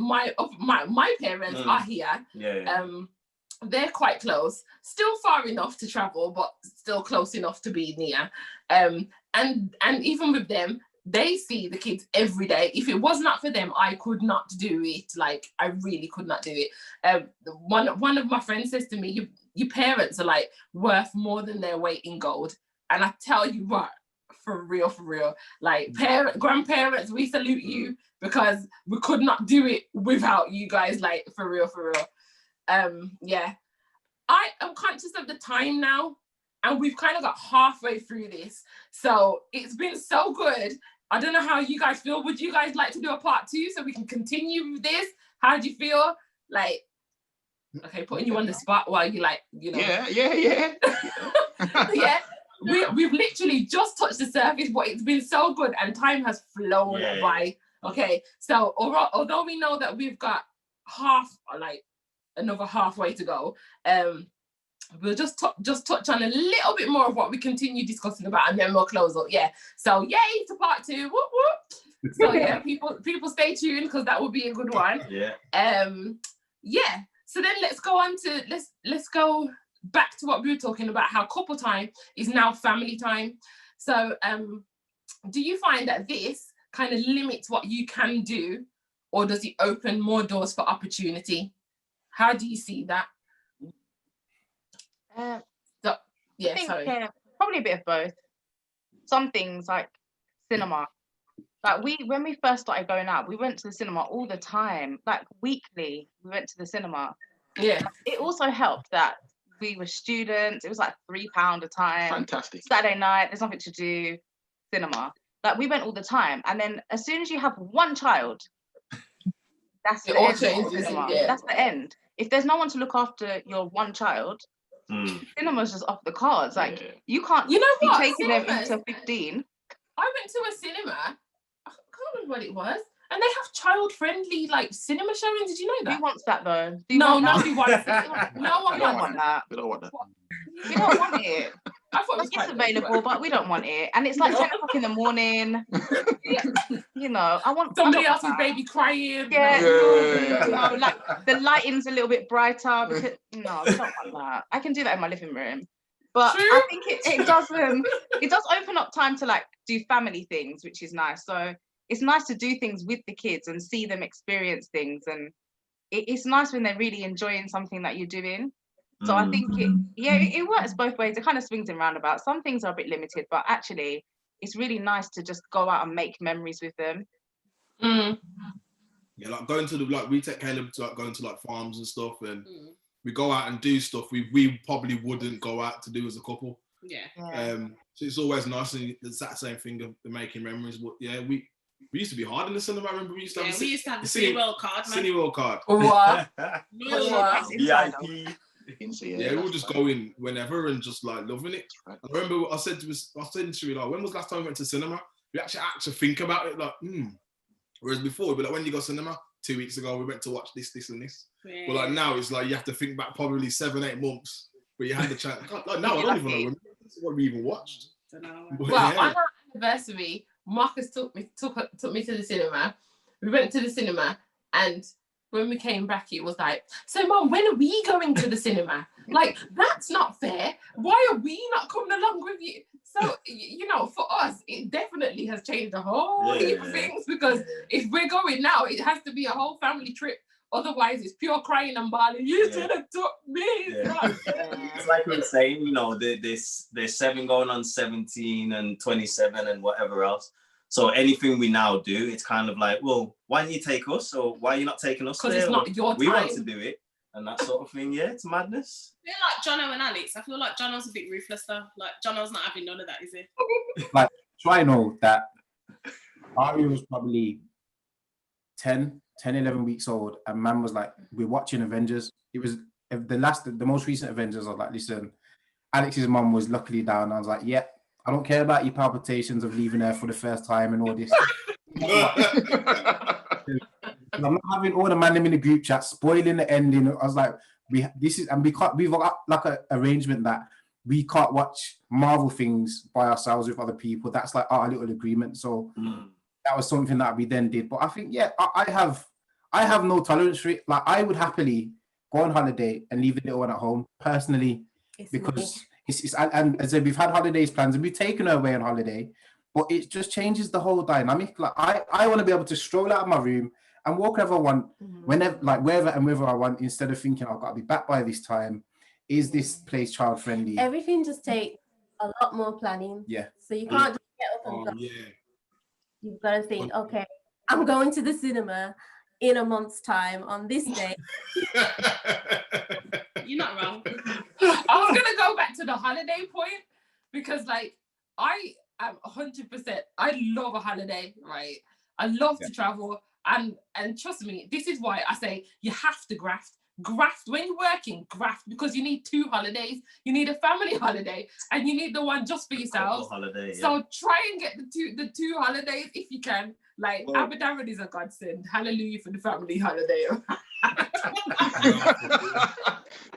parents are here. Yeah. They're quite close, still far enough to travel, but still close enough to be near. And and even with them, they see the kids every day. If it was not for them, I could not do it. Like, I really could not do it. One of my friends says to me, your parents are like worth more than their weight in gold. And I tell you what, for real, like grandparents, we salute you, because we could not do it without you guys, like, for real. Yeah, I am conscious of the time now, and we've kind of got halfway through this, so it's been so good. I don't know how you guys feel. Would you guys like to do a part 2 so we can continue with this? How do you feel? Like, okay, putting you on the spot while you, like, you know. Yeah. Yeah. We've literally just touched the surface, but it's been so good and time has flown by. Okay, so although we know that we've got another halfway to go, we'll just touch on a little bit more of what we continue discussing about, and then we'll close up. Yeah, so yay to part 2. Whoop whoop. So yeah, people stay tuned, because that will be a good one. Yeah, so then let's go on to let's go back to what we were talking about, how couple time is now family time. So do you find that this kind of limits what you can do, or does it open more doors for opportunity? How do you see that? I think, probably a bit of both. Some things, like cinema, like when we first started going out, we went to the cinema all the time, like weekly. We went to the cinema. Yeah, it also helped that we were students. It was like £3 a time. Fantastic. Saturday night, there's nothing to do, cinema. Like, we went all the time. And then as soon as you have one child, that's the end of cinema. Yeah. That's the end. If there's no one to look after your one child, cinema's just off the cards. Like, you can't be taking them into 15. I went to a cinema. I can't remember what it was. And they have child-friendly, like, cinema showings. Did you know that? Who wants that, though? No, nobody wants that. No one wants that. We don't want that. We don't want it. I thought it was it's available, but we don't want it. And it's like 10 o'clock in the morning. You know, somebody else's baby crying. No, like, the lighting's a little bit brighter. Because, no, we don't want that. I can do that in my living room. But I think it does open up time to, like, do family things, which is nice. So it's nice to do things with the kids and see them experience things. And it's nice when they're really enjoying something that you're doing. So I think it works both ways. It kind of swings and roundabouts. Some things are a bit limited, but actually it's really nice to just go out and make memories with them. Yeah, like going to we take Caleb to, like, going to, like, farms and stuff, and we go out and do stuff we probably wouldn't go out to do as a couple. So it's always nice, and it's that same thing of making memories. But yeah, we used to be hard in the cinema. I remember we used to have the Cineworld card, man. Cineworld card. What? VIP. Yeah, we'll just go in whenever and just, like, loving it. I remember I said to her, like, when was the last time we went to cinema? We actually had to think about it, like, Whereas before, we'd be like, when did you go to cinema? 2 weeks ago, we went to watch this, and this. Yeah. But, like, now it's like you have to think back probably 7-8 months where you had the chance. Like, now I don't even know what we even watched. Well, on our anniversary, Marcus took me to the cinema. We went to the cinema, and when we came back, it was like, so Mom, when are we going to the cinema? Like, that's not fair. Why are we not coming along with you? So, you know, for us, it definitely has changed a whole heap of things, because if we're going now, it has to be a whole family trip. Otherwise, it's pure crying and bawling. You should have took me. It's like we were saying, you know, there's 7 going on 17 and 27 and whatever else. So anything we now do, it's kind of like, well, why don't you take us? Or why are you not taking us? Because it's not your time. We want to do it. And that sort of thing, yeah, it's madness. I feel like Jono and Alex. I feel like Jono's a bit ruthless though. Like, Jono's not having none of that, is he? Like, try know that Ari was probably 10, 11 weeks old, and man was like, we're watching Avengers. It was the most recent Avengers. I was like, listen, Alex's mum was luckily down. I was like, yeah, I don't care about your palpitations of leaving her for the first time and all this. I'm not having all the man in the group chat spoiling the ending. I was like, we've got like an arrangement that we can't watch Marvel things by ourselves with other people. That's like our little agreement. So that was something that we then did. But I think, yeah, I have no tolerance for it. Like, I would happily go on holiday and leave the little one at home personally, because it's and as I said, we've had holidays plans and we've taken her away on holiday, but it just changes the whole dynamic. Like I want to be able to stroll out of my room and walk wherever I want, whenever, like wherever and wherever I want, instead of thinking I've got to be back by this time. Is this place child friendly? Everything just takes a lot more planning. Yeah. So you can't just get up and go. Yeah. You've got to think, okay, I'm going to the cinema in a month's time on this day. You're not wrong. I was gonna go back to the holiday point because, like, I am 100%. I love a holiday, right? I love to travel, and trust me, this is why I say you have to graft. Graft when you're working, graft, because you need 2 holidays. You need a family holiday, and you need the one just for yourself. Holiday, yeah. So try and get the two holidays if you can. Like, Abu Dhabi is a godsend. Hallelujah for the family holiday.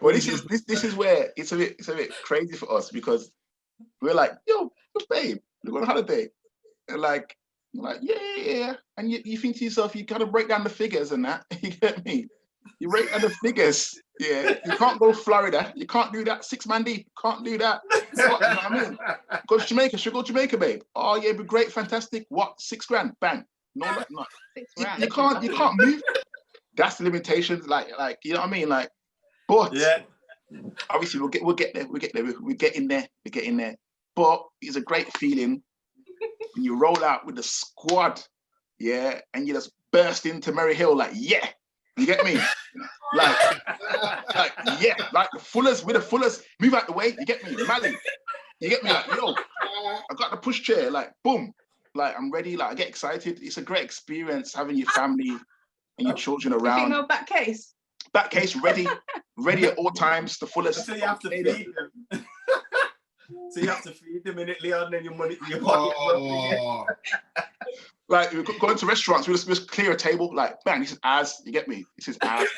Well, this is where it's a bit crazy for us, because we're like, yo, babe, we're on holiday, and like yeah, and you think to yourself, you gotta break down the figures and that. You get me? You break down the figures. Yeah, you can't go Florida. You can't do that. 6-man deep. Can't do that. You know what I mean? Go to Jamaica. Should go to Jamaica, babe. Oh yeah, it'd be great, fantastic. What? 6 grand? Bang. No, no. You can't move. That's the limitations. Like you know what I mean? Like, but yeah, obviously we'll get there. We're getting there. We're getting there. But it's a great feeling when you roll out with the squad, yeah, and you just burst into Merry Hill like, yeah. You get me? like yeah, like the Fullers, with the Fullers, move out the way, you get me? Mally, you get me? Like, yo, I got the push chair, like, boom. Like, I'm ready, like, I get excited. It's a great experience having your family and your children around. No back case. Back case, ready at all times, the Fullest. So you have to feed them. So you have to feed them in it, Leon, and your money in your pocket. Like, we go into restaurants, we just clear a table, like, bang, this is ours, you get me? This is ours.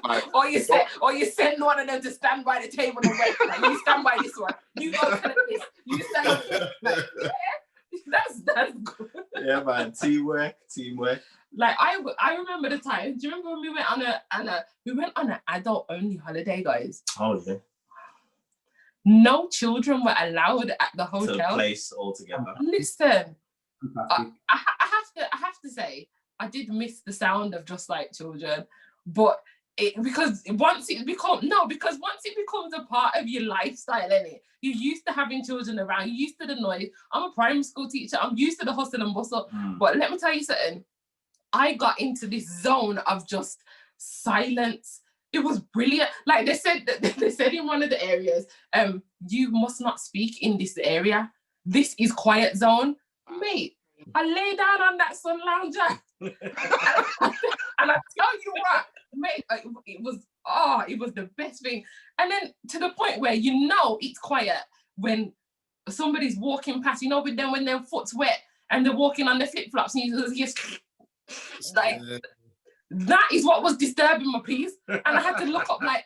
Like, or you send one of them to stand by the table and wait. Like, you stand by this one. You go collect this. You stand by this. Like, yeah, that's good. Yeah, man. Teamwork. Like, I remember the time. Do you remember when we went on an adult only holiday, guys? Oh yeah. No children were allowed at the hotel. To the place altogether. Listen, I have to say, I did miss the sound of just like children, but because once it becomes a part of your lifestyle, innit? You're used to having children around, you're used to the noise. I'm a primary school teacher, I'm used to the hustle and bustle. But let me tell you something, I got into this zone of just silence. It was brilliant. Like they said in one of the areas, you must not speak in this area. This is quiet zone. Mate, I lay down on that sun lounger. and I tell you what, mate, it was the best thing. And then to the point where you know it's quiet when somebody's walking past, you know, with them when their foot's wet and they're walking on their flip-flops and you just like that is what was disturbing my peace. And I had to look up like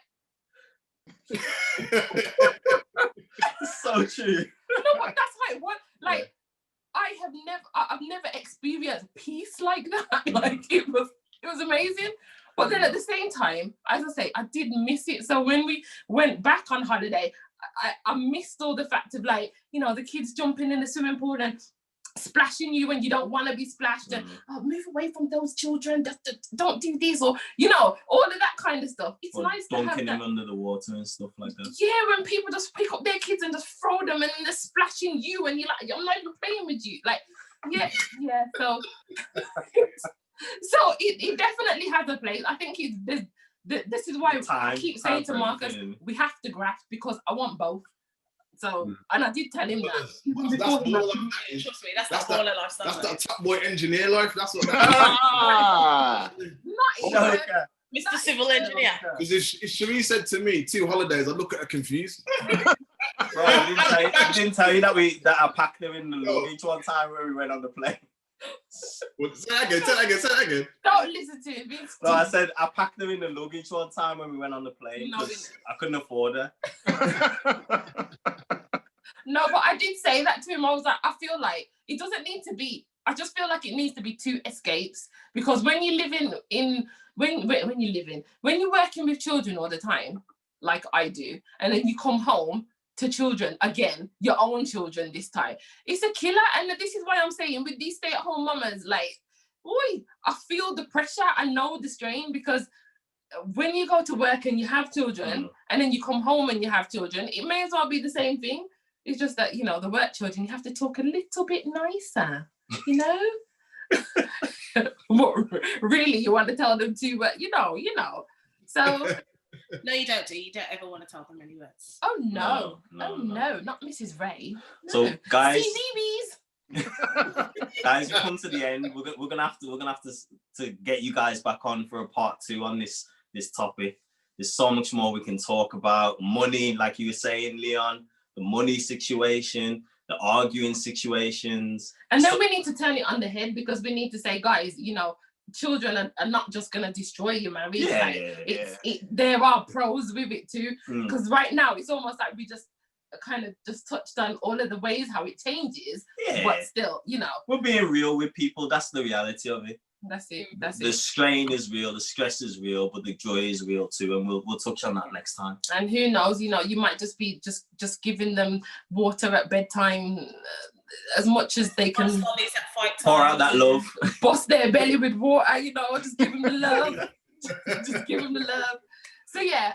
so true. No, but that's like what like I've never experienced peace like that. Like it was amazing. But then at the same time, as I say, I did miss it. So when we went back on holiday, I missed all the fact of, like, you know, the kids jumping in the swimming pool and splashing you when you don't want to be splashed, and move away from those children, don't do this, or, you know, all of that kind of stuff. It's nice to have dunking that. them under the water and stuff like that. Yeah, when people just pick up their kids and just throw them and they're splashing you and you're like, I'm not even playing with you. Like, yeah. So so it definitely has a place. I think this is why I keep saying to Marcus, we have to graft, because I want both. So, and I did tell him that. Trust me, that's the whole of lifestyle. That's that top boy engineer life. That's what Mr. Civil Engineer. Because if Cherie said to me 2 holidays, I'd look at her confused. Bro, I didn't tell you that I packed them in the luggage one time when we went on the plane. Say that again. Don't listen to him. No, I said I packed them in the luggage one time when we went on the plane because I couldn't afford her. No, but I did say that to him. I was like, I feel like it doesn't need to be. I just feel like it needs to be 2 escapes, because when you live when you're working with children all the time, like I do, and then you come home, to children, again, your own children this time, it's a killer. And this is why I'm saying with these stay-at-home mamas, like, boy, I feel the pressure, I know the strain, because when you go to work and you have children and then you come home and you have children, it may as well be the same thing. It's just that, you know, the work children, you have to talk a little bit nicer, you know? What really you want to tell them to, you know. So no, you don't. You don't ever want to tell them any words. Oh no, not Mrs. Ray. No. So guys, CBeebies. guys, we come to the end. We're gonna have to get you guys back on for a part 2 on this topic. There's so much more we can talk about. Money, like you were saying, Leon, the money situation, the arguing situations. And then we need to turn it on the head, because we need to say, guys, you know, children are not just going to destroy your marriage. There are pros with it too. Because right now, it's almost like we just kind of just touched on all of the ways how it changes. But still, you know. We're being real with people. That's the reality of it. That's it. The strain is real, the stress is real, but the joy is real too, and we'll touch on that next time. And who knows, you know, you might just be just giving them water at bedtime, as much as they can. Pour out that love. Bust their belly with water, you know, just give them the love. Just give them the love. So yeah,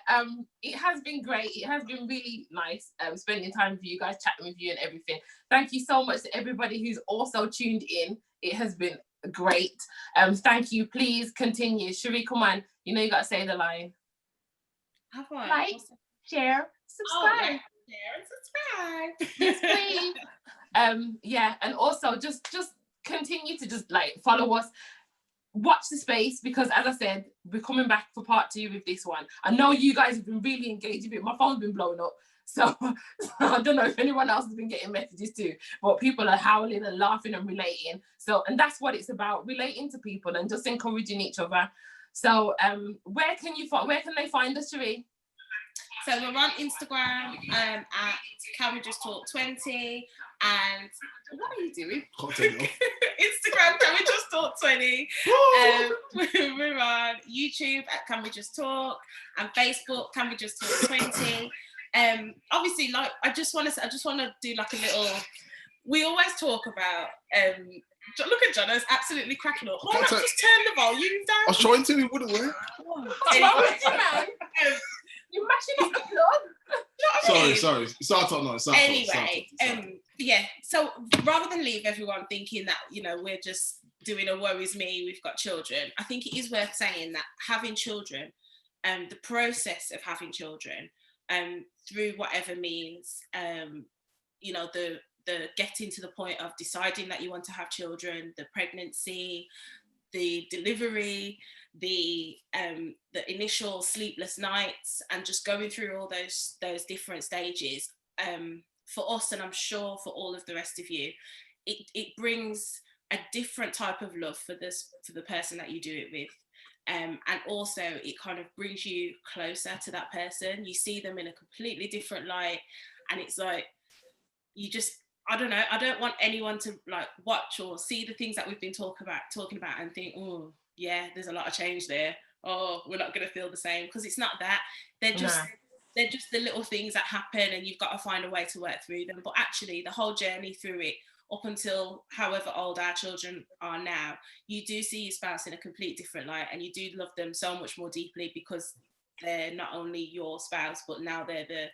it has been great. It has been really nice spending time with you guys, chatting with you and everything. Thank you so much to everybody who's also tuned in. It has been great. Thank you. Please continue. Cherie, come on. You know you got to say the line. Have I? Like, share, subscribe. Share and subscribe. Yes, please. Yeah, and also just continue to just like follow us. Watch the space, because as I said, we're coming back for part 2 with this one. I know you guys have been really engaged with it. My phone's been blowing up. So I don't know if anyone else has been getting messages too, but people are howling and laughing and relating. So, and that's what it's about, relating to people and just encouraging each other. So where can they find us, Cherie? So we're on Instagram at Can We Just Talk 20, and what are you doing? Instagram, Can We Just Talk 20. We're on YouTube at Can We Just Talk, and Facebook, Can We Just Talk 20. Obviously, like I just want to do like a little. We always talk about. Look at Jono's absolutely cracking up. Why not just turn the volume down? I was trying to, it wouldn't work. You're mashing up the plug. Sorry. Start on that. Anyway, yeah. So rather than leave everyone thinking that, you know, we're just doing a woe is me, we've got children, I think it is worth saying that having children, the process of having children, through whatever means, you know, the getting to the point of deciding that you want to have children, the pregnancy, the delivery, the initial sleepless nights, and just going through all those different stages, for us, and I'm sure for all of the rest of you, it brings a different type of love for the person that you do it with. And also it kind of brings you closer to that person. You see them in a completely different light, and it's like, you just, I don't know, I don't want anyone to like watch or see the things that we've been talking about and think, oh yeah, there's a lot of change there. Oh, we're not going to feel the same, because it's not that. They're just the little things that happen, and you've got to find a way to work through them. But actually, the whole journey through it, up until however old our children are now, you do see your spouse in a complete different light, and you do love them so much more deeply, because they're not only your spouse, but now they're the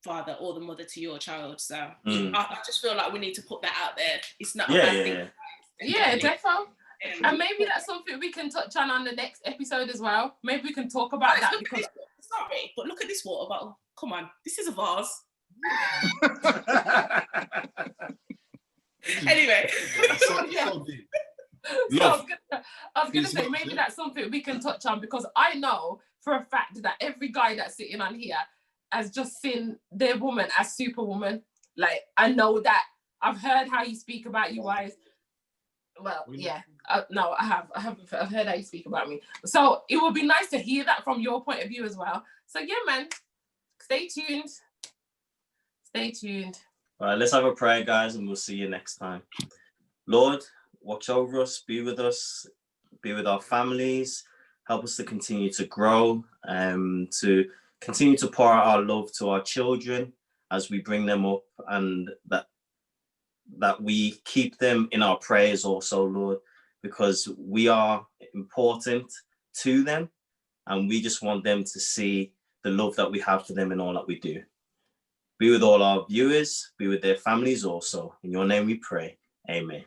father or the mother to your child. So I just feel like we need to put that out there. It's not a bad thing. Yeah, defo. And maybe that's something we can touch on the next episode as well. Maybe we can talk about that, because sorry, but look at this water bottle. Come on, this is a vase. Anyway. I was gonna say maybe that's something we can touch on, because I know for a fact that every guy that's sitting on here has just seen their woman as Superwoman. Like, I know that. I've heard how you speak about you guys. Well, yeah. No, I have. I've heard how you speak about me. So it would be nice to hear that from your point of view as well. So yeah, man. Stay tuned. Stay tuned. All right, let's have a prayer, guys, and we'll see you next time. Lord, watch over us, be with our families, help us to continue to grow, to continue to pour out our love to our children, as we bring them up, and that we keep them in our prayers also, Lord, because we are important to them, and we just want them to see the love that we have for them in all that we do. Be with all our viewers, be with their families also. In your name we pray. Amen.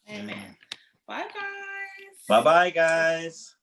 Amen. Bye, guys. Bye-bye, guys.